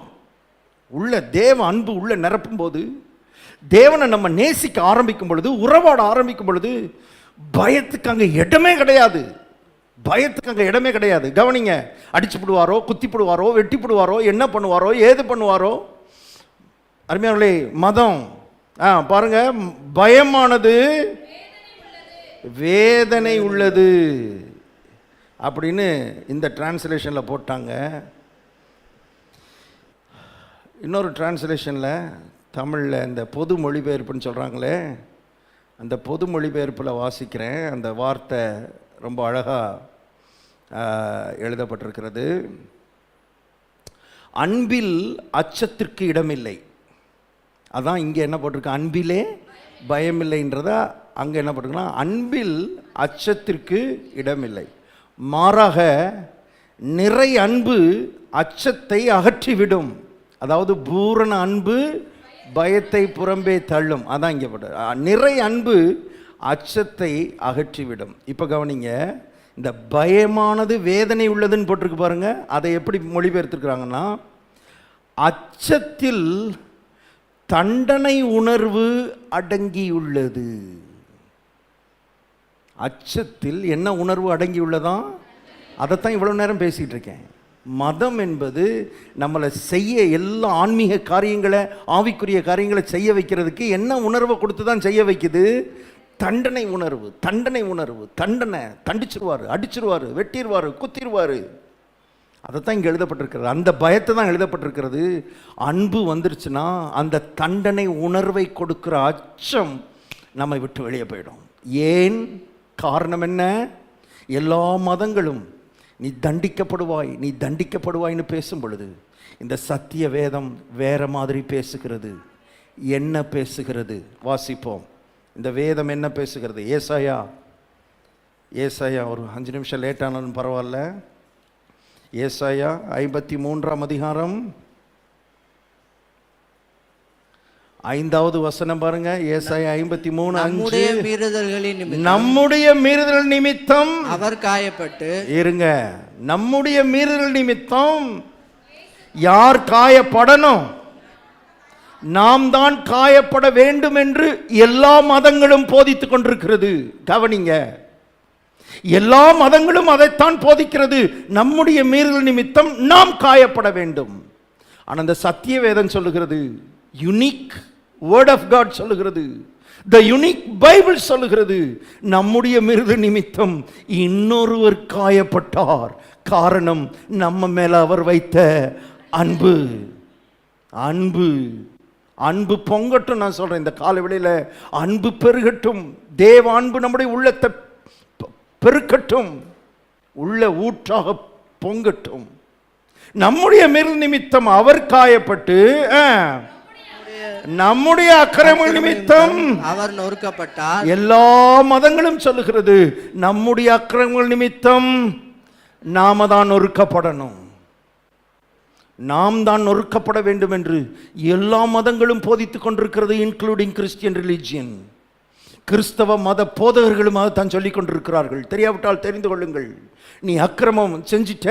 உள்ள தேவ அன்பு உள்ள நிரப்பும் போது, தேவனை நம்ம நேசிக்க ஆரம்பிக்கும் பொழுது, உறவாட ஆரம்பிக்கும் பொழுது, பயத்துக்கு அங்கே இடமே கிடையாது. கவனிங்க, அடிச்சு போடுவாரோ, குத்தி போடுவாரோ, வெட்டி போடுவாரோ, என்ன பண்ணுவாரோ, ஏது பண்ணுவாரோ. அருமையானவர்களே, மதம் பாருங்க, பயமானது வேதனை உள்ளது அப்படின்னு இந்த டிரான்ஸ்லேஷனில் போட்டாங்க. இன்னொரு டிரான்ஸ்லேஷனில் தமிழில் இந்த பொது மொழிபெயர்ப்புன்னு சொல்கிறாங்களே, அந்த பொது மொழிபெயர்ப்பில் வாசிக்கிறேன். அந்த வார்த்தை ரொம்ப அழகாக எழுதப்பட்டிருக்கிறது. அன்பில் அச்சத்திற்கு இடமில்லை. அதான் இங்கே என்ன போட்டிருக்கு, அன்பிலே பயமில்லைன்றதா. அங்கே என்ன போட்டிருக்குன்னா, அன்பில் அச்சத்திற்கு இடமில்லை, மாறாக நிறை அன்பு அச்சத்தை அகற்றிவிடும். அதாவது பூரண அன்பு பயத்தை புறம்பே தள்ளும். அதான் இங்கே போட்டு, நிறை அன்பு அச்சத்தை அகற்றிவிடும். இப்போ கவனிங்க, இந்த பயமானது வேதனை உள்ளதுன்னு போட்டிருக்கு பாருங்க. அதை எப்படி மொழிபெயர்த்துருக்குறாங்கன்னா, அச்சத்தில் தண்டனை உணர்வு அடங்கியுள்ளது. அச்சத்தில் என்ன உணர்வு அடங்கியுள்ளதா? அதைத்தான் இவ்வளோ நேரம் பேசிகிட்டு இருக்கேன். மதம் என்பது நம்மளை செய்ய எல்லா ஆன்மீக காரியங்களை, ஆவிக்குரிய காரியங்களை செய்ய வைக்கிறதுக்கு என்ன உணர்வை கொடுத்து தான் செய்ய வைக்குது? தண்டனை உணர்வு. தண்டனை, தண்டிச்சிருவார், அடிச்சிருவார், வெட்டிடுவார், குத்திடுவார். அதைத்தான் இங்கே எழுதப்பட்டிருக்கிறது. அந்த பயத்தை தான் எழுதப்பட்டிருக்கிறது. அன்பு வந்துருச்சுன்னா அந்த தண்டனை உணர்வை கொடுக்கிற அச்சம் நம்மை விட்டு வெளியே போயிடும். ஏன்? காரணம் என்ன? எல்லா மதங்களும் நீ தண்டிக்கப்படுவாய், நீ தண்டிக்கப்படுவாய்னு பேசும் பொழுது இந்த சத்திய வேதம் வேற மாதிரி பேசுகிறது. என்ன பேசுகிறது? வாசிப்போம். இந்த வேதம் என்ன பேசுகிறது? ஏசாயா ஒரு 5 நிமிஷம் லேட் ஆனாலும் பரவாயில்ல. ஏசாயா 53ஆம் அதிகாரம் 5வது வசனம் பாருங்க. ஏசாயா 53:5. நம்முடைய மீறுதல் நிமித்தம் அவர் காயப்பட்டு இருங்க. நம்முடைய மீறுதல் நிமித்தம் யார் காயப்படணும்? நாம் தான் காயப்பட வேண்டும் என்று எல்லா மதங்களும் போதித்துக் கொண்டிருக்கிறது. கவனிங்க, எல்லா மதங்களும் அதைத்தான் போதிக்கிறது. நம்முடைய மீறுதல் நிமித்தம் நாம் காயப்பட வேண்டும். ஆனால் அந்த சத்திய வேதம் சொல்லுகிறது, யுனிக் வேர்ட் ஆஃப் காட் சொல்லுகிறது, த யுனிக் பைபிள் சொல்லுகிறது, நம்முடைய மீறுதல் நிமித்தம் இன்னொருவர் காயப்பட்டார். காரணம், நம்ம மேல அவர் வைத்த அன்பு. அன்பு அன்பு பொங்கட்டும். நான் சொல்றேன், இந்த காலவெளியில அன்பு பெருகட்டும். தேவ அன்பு நம்முடைய உள்ளத்தை பெருக்கட்டும், உள்ள ஊற்றாக பொங்கட்டும். நம்முடைய மீறுதல் நிமித்தம் அவர் காயப்பட்டு நம்முடைய அக்கிரமங்கள் நிமித்தம் அவர் நொறுக்கப்பட்டார். எல்லா மதங்களும் சொல்லுகிறது, நம்முடைய அக்கிரமங்கள் நிமித்தம் நாம தான் நொறுக்கப்படணும், நாம் தான் நொறுக்கப்பட வேண்டும் என்று எல்லா மதங்களும் போதித்துக் கொண்டிருக்கிறது, இன்க்ளூடிங் கிறிஸ்டியன் ரிலிஜியன். கிறிஸ்தவ மத போதகர்களும் தான் சொல்லிக் கொண்டிருக்கிறார்கள். தெரியாவிட்டால் தெரிந்து கொள்ளுங்கள், நீ அக்கிரமம் செஞ்சிட்ட,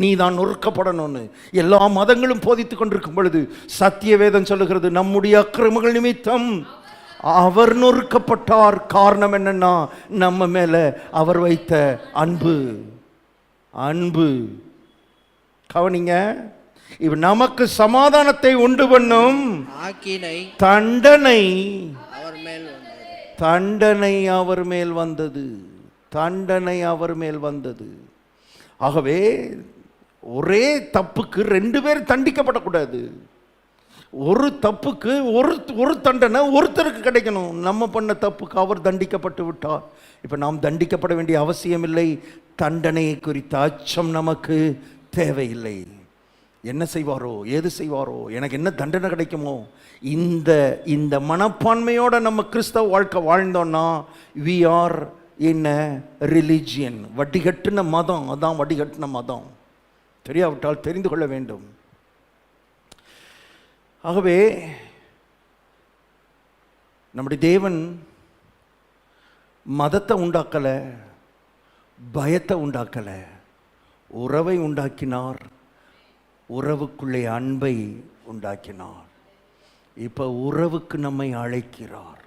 நீ தான் நொறுக்கப்படணும்னு எல்லா மதங்களும் போதித்துக் கொண்டிருக்கும் பொழுது சத்திய வேதம் சொல்லுகிறது, நம்முடைய அக்கிரமங்கள் நிமித்தம் அவர் நொறுக்கப்பட்டார். காரணம் என்னன்னா, நம்ம மேல அவர் வைத்த அன்பு. அன்பு. கவனிங்க, இவ நமக்கு சமாதானத்தை உண்டு பண்ணும் ஆக்கினை தண்டனை அவர் மேல் வந்தது. தண்டனை அவர் மேல் வந்தது. தண்டனை அவர் மேல் வந்தது. ஆகவே ஒரே தப்புக்கு 2 பேர் தண்டிக்கப்படக்கூடாது. ஒரு தப்புக்கு ஒரு தண்டனை ஒருத்தருக்கு கிடைக்கணும். நம்ம பண்ண தப்புக்கு அவர் தண்டிக்கப்பட்டு விட்டார். இப்போ நாம் தண்டிக்கப்பட வேண்டிய அவசியம் இல்லை. தண்டனையை குறித்த அச்சம் நமக்கு தேவையில்லை. என்ன செய்வாரோ, ஏது செய்வாரோ, எனக்கு என்ன தண்டனை கிடைக்குமோ, இந்த மனப்பான்மையோட நம்ம கிறிஸ்தவ வாழ்க்கை வாழ்ந்தோம்னா we are in a religion. வடிகட்டின மதம். அதான் வடிகட்டின மதம். தெரியாவிட்டால் தெரிந்து கொள்ள வேண்டும். ஆகவே நம்முடைய தேவன் மதத்தை உண்டாக்கல, பயத்தை உண்டாக்கல, உறவை உண்டாக்கினார். உறவுக்குள்ளே அன்பை உண்டாக்கினார். இப்ப உறவுக்கு நம்மை அழைக்கிறார்,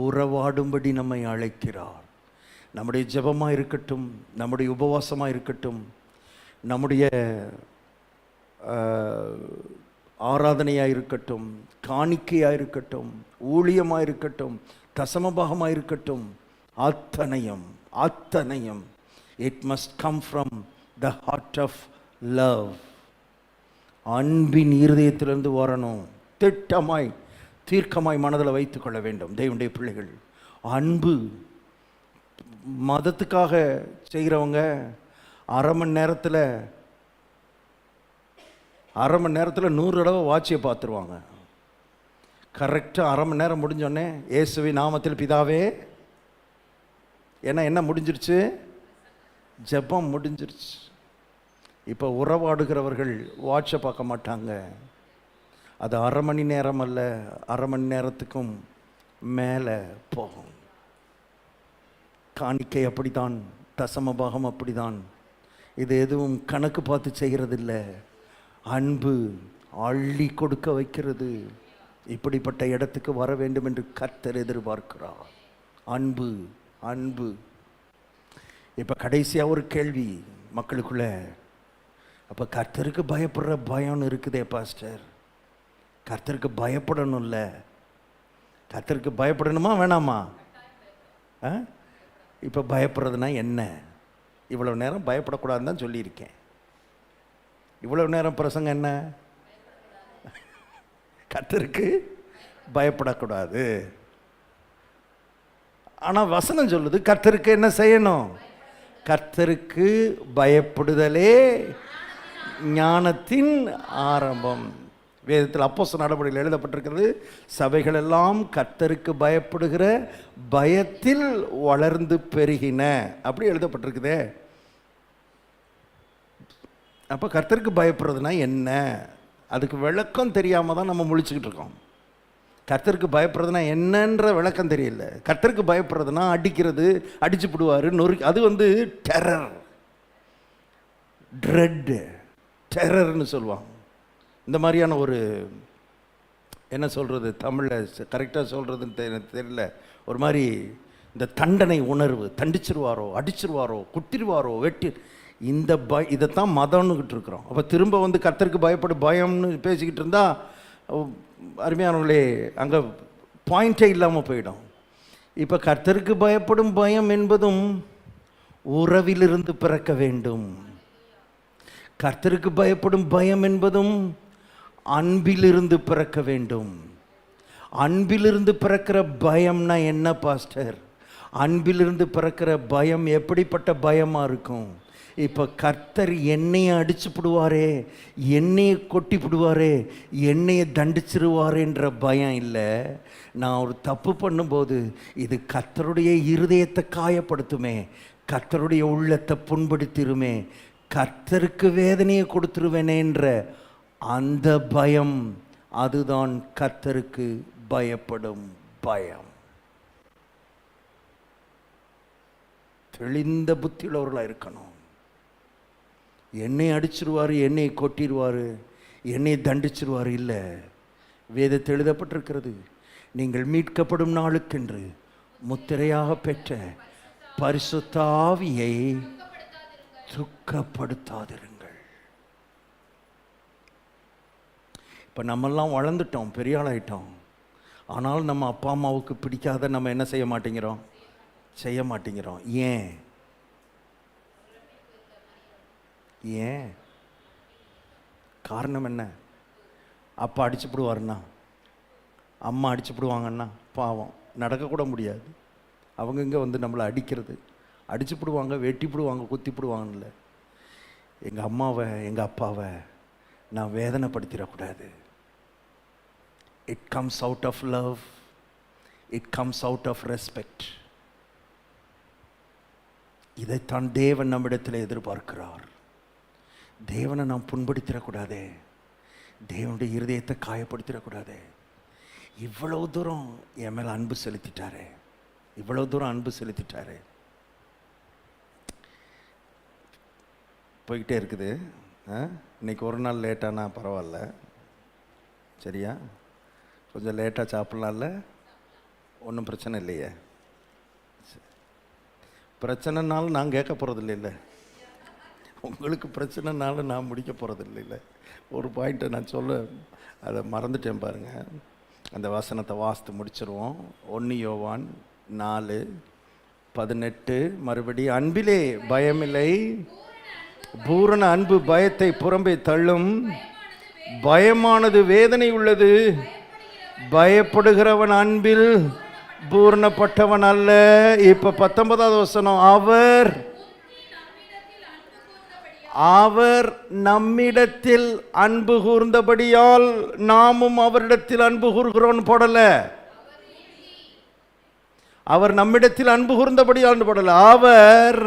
உறவாடும்படி நம்மை அழைக்கிறார். நம்முடைய ஜெபமாக இருக்கட்டும், நம்முடைய உபவாசமாக இருக்கட்டும், நம்முடைய ஆராதனையாக இருக்கட்டும், காணிக்கையாக இருக்கட்டும், ஊழியமாக இருக்கட்டும், தசமபாகமாக இருக்கட்டும், அத்தனையும் it must come from the heart of love. அன்பின் இருதயத்திலிருந்து வரணும். திட்டமாய் தீர்க்கமாய் மனதில் வைத்துக் கொள்ள வேண்டும் தேவனுடைய பிள்ளைகள். அன்பு. மதத்துக்காக செய்கிறவங்க அரை மணி நேரத்தில் 100 தடவை வாட்சியை பார்த்துருவாங்க. கரெக்டாக அரை மணி நேரம் முடிஞ்சோடனே இயேசுவின் நாமத்தில் பிதாவே, ஏன்னா என்ன முடிஞ்சிருச்சு? ஜெபம் முடிஞ்சிருச்சு. இப்போ உறவாடுகிறவர்கள் வாட்சை பார்க்க மாட்டாங்க. அது அரை மணி நேரம் அல்ல, அரை மணி நேரத்துக்கும் மேலே போகும். காணிக்கை அப்படித்தான், தசமபாகம் அப்படிதான். இது எதுவும் கணக்கு பார்த்து செய்கிறதில்ல. அன்பு அள்ளி கொடுக்க வைக்கிறது. இப்படிப்பட்ட இடத்துக்கு வர வேண்டும் என்று கர்த்தர் எதிர்பார்க்கிறார். அன்பு அன்பு. இப்போ கடைசியாக ஒரு கேள்வி மக்களுக்குள்ள, அப்போ கர்த்தருக்கு பயப்படுற பயம்னு இருக்குதே பாஸ்டர், கர்த்தருக்கு பயப்படணும்ல, கர்த்தருக்கு பயப்படணுமா வேணாமா? இப்போ பயப்படுறதுனா என்ன? இவ்வளோ நேரம் பயப்படக்கூடாதுன்னு தான் சொல்லியிருக்கேன். இவ்வளவு நேரம் பிரசங்கம் என்ன? கர்த்தருக்கு பயப்படக்கூடாது. ஆனால் வசனம் சொல்லுது கர்த்தருக்கு என்ன செய்யணும்? கர்த்தருக்கு பயப்படுதலே ஞானத்தின் ஆரம்பம். வேதத்தில் அப்போஸ்தலர் நடபடியில் எழுதப்பட்டிருக்கிறது, சபைகள் எல்லாம் கர்த்தருக்கு பயப்படுகிற பயத்தில் வளர்ந்து பெருகின, அப்படி எழுதப்பட்டிருக்குதே. அப்போ கர்த்தருக்கு பயப்படுறதுனா என்ன? அதுக்கு விளக்கம் தெரியாமல் தான் நம்ம முழிச்சுக்கிட்டு இருக்கோம். கர்த்தருக்கு பயப்படுறதுனா என்னன்ற விளக்கம் தெரியல. கர்த்தருக்கு பயப்படுறதுனா அடிக்கிறது, அடிச்சு போடுவார், அது டெரர், ட்ரெட், டெரர்னு சொல்லுவாங்க. இந்த மாதிரியான ஒரு என்ன சொல்கிறது, தமிழில் கரெக்டாக சொல்கிறதுன்னு எனக்கு தெரியல, ஒரு மாதிரி இந்த தண்டனை உணர்வு, தண்டிச்சிருவாரோ, அடிச்சிருவாரோ, குட்டிருவாரோ, வெட்டி, இந்த இதைத்தான் மதம்னுக்கிட்டு இருக்கிறோம். அப்போ திரும்ப கர்த்தருக்கு பயப்படு பயம்னு பேசிக்கிட்டு இருந்தால் அருமையானவர்களே, அங்கே பாயிண்டே இல்லாமல் போயிடும். இப்போ கர்த்தருக்கு பயப்படும் பயம் என்பதும் உறவிலிருந்து பிறக்க வேண்டும். கர்த்தருக்கு பயப்படும் பயம் என்பதும் அன்பிலிருந்து பிறக்க வேண்டும். அன்பிலிருந்து பிறக்கிற பயம்னா என்ன பாஸ்டர்? அன்பிலிருந்து பிறக்கிற பயம் எப்படிப்பட்ட பயமாக இருக்கும்? இப்போ கர்த்தர் என்னையை அடிச்சு விடுவாரே, என்னையை கொட்டி விடுவாரே, என்னையை தண்டிச்சிருவாரேன்ற பயம் இல்லை. நான் ஒரு தப்பு பண்ணும்போது இது கர்த்தருடைய இருதயத்தை காயப்படுத்துமே, கர்த்தருடைய உள்ளத்தை புண்படுத்திருமே, கர்த்தருக்கு வேதனையை கொடுத்துருவேனேன்ற அந்த பயம், அதுதான் கர்த்தருக்கு பயப்படும் பயம். தெளிந்த புத்தியுள்ளவர்களாக இருக்கணும். என்னை அடிச்சிருவார், என்னை கொட்டிடுவார், என்னை தண்டிச்சிருவார் இல்லை. வேதத்தில் எழுதப்பட்டிருக்கிறது, நீங்கள் மீட்கப்படும் நாளுக்கென்று முத்திரையாக பெற்ற பரிசுத்த ஆவியை துக்கப்படுத்தாதிருங்கள். இப்போ நம்மெல்லாம் வளர்ந்துட்டோம், பெரிய ஆளாயிட்டோம். ஆனால் நம்ம அப்பா அம்மாவுக்கு பிடிக்காத நம்ம என்ன செய்ய மாட்டேங்கிறோம். ஏன்? காரணம் என்ன? அப்பா அடிச்சு விடுவாருன்னா, அம்மா அடிச்சு விடுவாங்கன்னா, பாவம் நடக்கக்கூட முடியாது. அவங்க இங்கே நம்மளை அடிச்சு விடுவாங்க, வெட்டி விடுவாங்க, குத்தி விடுவாங்கல்ல. எங்கள் அம்மாவை, எங்கள் அப்பாவை நான் வேதனைப்படுத்திடக்கூடாது. It comes out of love, it comes out of respect. இதைத்தான் தேவன் நம்மிடத்தில் எதிர்பார்க்கிறார். தேவனை நாம் புண்படுத்திடக்கூடாதே, தேவனுடைய இருதயத்தை காயப்படுத்திடக்கூடாதே. இவ்வளவு தூரம் என் மேலே அன்பு செலுத்திட்டாரே, இவ்வளவு தூரம் அன்பு செலுத்திட்டாரே. போய்கிட்டே இருக்குது. இன்னைக்கு ஒரு நாள் லேட்டானா பரவாயில்ல, சரியா? கொஞ்சம் லேட்டாக சாப்பிட்லாம்ல, ஒன்றும் பிரச்சனை இல்லையே. பிரச்சனைனாலும் நான் கேட்க போகிறது இல்லை, உங்களுக்கு பிரச்சனைனாலும் நான் முடிக்க போகிறது இல்லை. ஒரு பாயிண்ட்டை நான் அதை மறந்துட்டேன் பாருங்கள். அந்த வசனத்தை வாசித்து முடிச்சிருவோம். 1 யோவான் 4:18 மறுபடி, அன்பிலே பயமில்லை, பூரண அன்பு பயத்தை புறம்பே தள்ளும், பயமானது வேதனை உள்ளது, பயப்படுகிறவன் அன்பில் பூரணப்பட்டவன் அல்ல. இப்ப 19வது வசனம், அவர் நம்மிடத்தில் அன்பு கூர்ந்தபடியால் நாமும் அவரிடத்தில் அன்பு கூர்கிறோம் போடல. அவர் நம்மிடத்தில் அன்பு கூர்ந்தபடியால் போடல, அவர்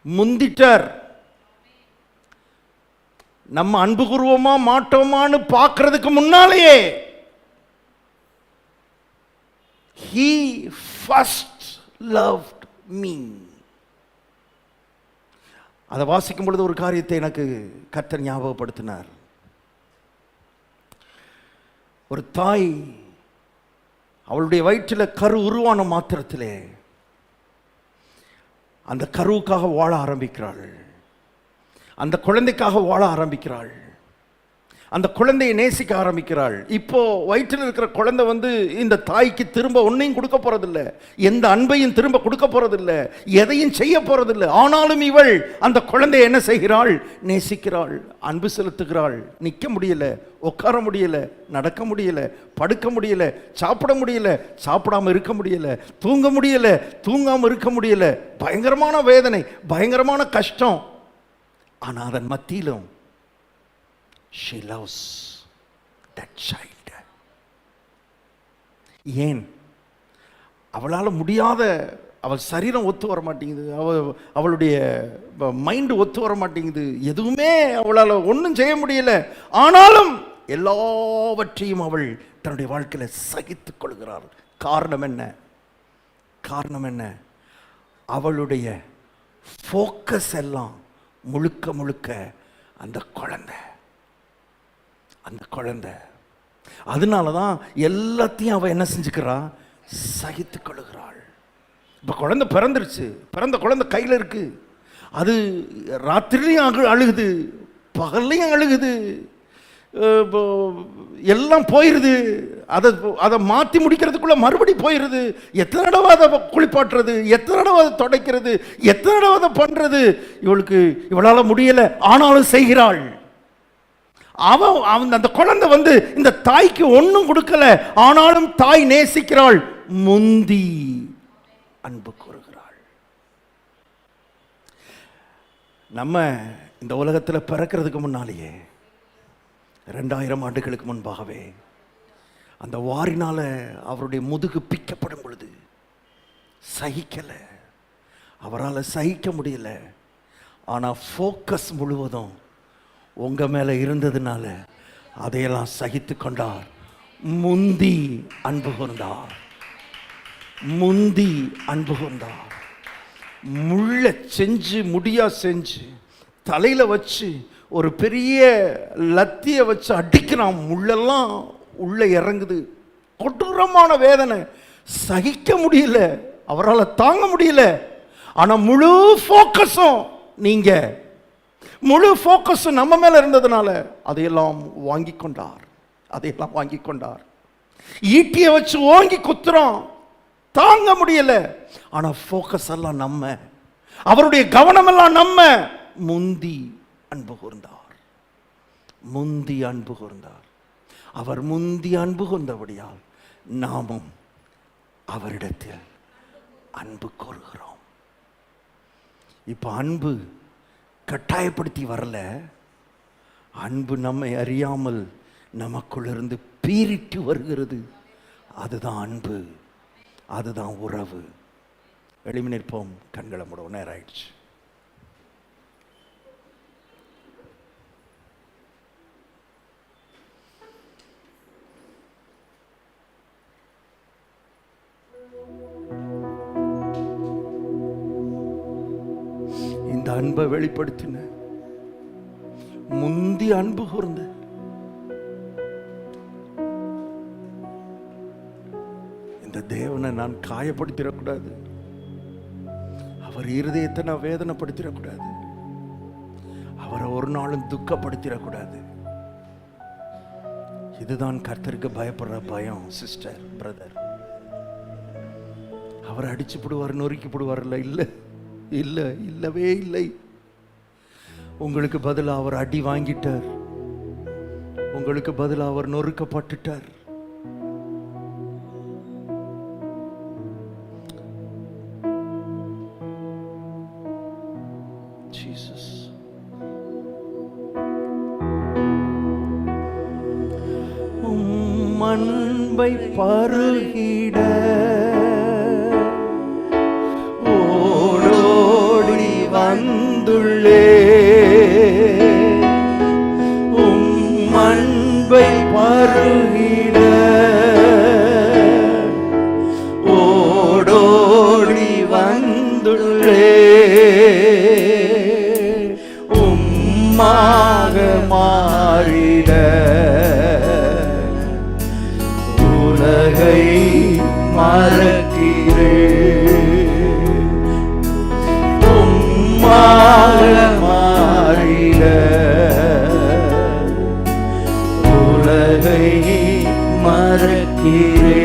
முந்திட்டார். நம்ம அன்பு கூர்வோமா மாட்டோமான்னு பார்க்கறதுக்கு முன்னாலேயே he first loved me. அதை வாசிக்கும் பொழுது ஒரு காரியத்தை எனக்கு கர்த்தர் ஞாபகப்படுத்தினார். ஒரு தாய் அவளுடைய வயிற்றில் கரு உருவான மாத்திரத்திலே அந்த கருவுக்காக வாழ ஆரம்பிக்கிறாள், அந்த குழந்தைக்காக வாழ ஆரம்பிக்கிறாள். அந்த குழந்தையை நேசிக்க ஆரம்பிக்கிறாள். இப்போ வயிற்றில் இருக்கிற குழந்தை இந்த தாய்க்கு திரும்ப ஒன்றையும் கொடுக்க போறதில்ல, எந்த அன்பையும் திரும்ப கொடுக்க போறதில்ல, எதையும் செய்ய போறதில்லை. ஆனாலும் இவள் அந்த குழந்தையை என்ன செய்கிறாள்? நேசிக்கிறாள், அன்பு செலுத்துகிறாள். நிற்க முடியல, உட்கார முடியல, நடக்க முடியல, படுக்க முடியல, சாப்பிட முடியல, சாப்பிடாம இருக்க முடியல, தூங்க முடியல, தூங்காம இருக்க முடியல. பயங்கரமான வேதனை, பயங்கரமான கஷ்டம். ஆனா அதன் மத்தியிலும் she loves that child. ஏன்? அவளால் முடியாத, அவள் சரீரம் ஒத்து வர மாட்டேங்குது, அவளுடைய மைண்டு ஒத்து வர மாட்டேங்குது, எதுவுமே அவளால் ஒன்றும் செய்ய முடியல. ஆனாலும் எல்லாவற்றையும் அவள் தன்னுடைய வாழ்க்கையில் சகித்துக் கொள்கிறாள். காரணம் என்ன? காரணம் என்ன? அவளுடைய ஃபோக்கஸ் எல்லாம் முழுக்க முழுக்க அந்த குழந்தை, அந்த குழந்தை. அதனால தான் எல்லாத்தையும் அவள் என்ன செஞ்சுக்கிறா? சகித்து கொள்ளுகிறாள். இப்போ குழந்தை பிறந்துருச்சு, பிறந்த குழந்தை கையில் இருக்கு. அது ராத்திரிலையும் அழுகுது, பகல்லையும் அழுகுது, எல்லாம் போயிடுது. அதை மாற்றி முடிக்கிறதுக்குள்ள மறுபடி போயிடுது. எத்தனை தடவை அதை குளிப்பாட்டுறது, எத்தனை தடவை அதை துடைக்கிறது, எத்தனை தடவை அதை பண்ணுறது. இவளால் முடியலை, ஆனாலும் செய்கிறாள். அந்த குழந்தை இந்த தாய்க்கு ஒன்றும் கொடுக்கல, ஆனாலும் தாய் நேசிக்கிறாள், முந்தி அன்பு கூறுகிறாள். நம்ம இந்த உலகத்தில் பிறக்கிறதுக்கு முன்னாலேயே 2000 ஆண்டுகளுக்கு முன்பாகவே அந்த வாரினால அவருடைய முதுகு பிக்கப்படும் பொழுது சகிக்கலை, அவரால் சகிக்க முடியல. ஆனால் ஃபோக்கஸ் முழுவதும் உங்க மேலே இருந்ததுனால அதையெல்லாம் சகித்து கொண்டார். முந்தி அன்பு கூர்ந்தார், முந்தி அன்பு கூர்ந்தார். முள்ள செஞ்சு, முடியா செஞ்சு, தலையில் வச்சு ஒரு பெரிய லத்தியை வச்சு அடிக்கிறான். முள்ளெல்லாம் உள்ள இறங்குது, கொடூரமான வேதனை, சகிக்க முடியல, அவரால் தாங்க முடியல. ஆனா முழு ஃபோக்கஸும் முழு ஃபோக்கஸும் நம்ம மேல இருந்ததுனால அதையெல்லாம் வாங்கி கொண்டார், அதையெல்லாம் வாங்கி கொண்டார். ஈட்டியை வச்சு ஓங்கி குத்துறோம், தாங்க முடியல. ஆனா ஃபோக்கஸ் எல்லாம் நம்ம, அவருடைய கவனம் எல்லாம் நம்ம. முந்தி அன்பு கூர்ந்தார், முந்தி அன்பு கூர்ந்தார். அவர் முந்தி அன்பு கூர்ந்தபடியால் நாமும் அவரிடத்தில் அன்பு கூறுகிறோம். இப்ப அன்பு கட்டாயப்படுத்தி வரல, அன்பு நம்மை அறியாமல் நமக்குள்ளிருந்து பீரிட்டு வருகிறது. அதுதான் அன்பு, அதுதான் உறவு. எழுப்பி நிற்போம், கண்களை மூடுவோம். நேரம் ஆயிடுச்சு. இந்த அன்பை வெளிப்படுத்தின, முந்தி அன்பு கூர்ந்த இந்த தேவனை நான் காயப்படுத்திடக்கூடாது, அவர் இருதயத்தை நான் வேதனைப்படுத்திடக்கூடாது, அவரை ஒரு நாளும் துக்கப்படுத்திடக்கூடாது. இதுதான் கர்த்தருக்கு பயப்படுற பயம். சிஸ்டர், பிரதர், அவர் அடிச்சு போடுவார், நொறுக்கி போடுவார்ல? இல்லை, இல்லை, இல்லவே இல்லை. உங்களுக்கு பதிலாக அவர் அடி வாங்கிட்டார், உங்களுக்கு பதிலாக அவர் நொறுக்கப்பட்டுட்டார். ஜீசஸ். அன்பை பருகிட ஓடோடி வந்துள்ளே, அன்பை பருகிட ஓடோடி வந்துள்ளே, உம்மாக மாறிட உலகை மறக்கிறே, உம்மாக மாறிட மறக்கிறேன்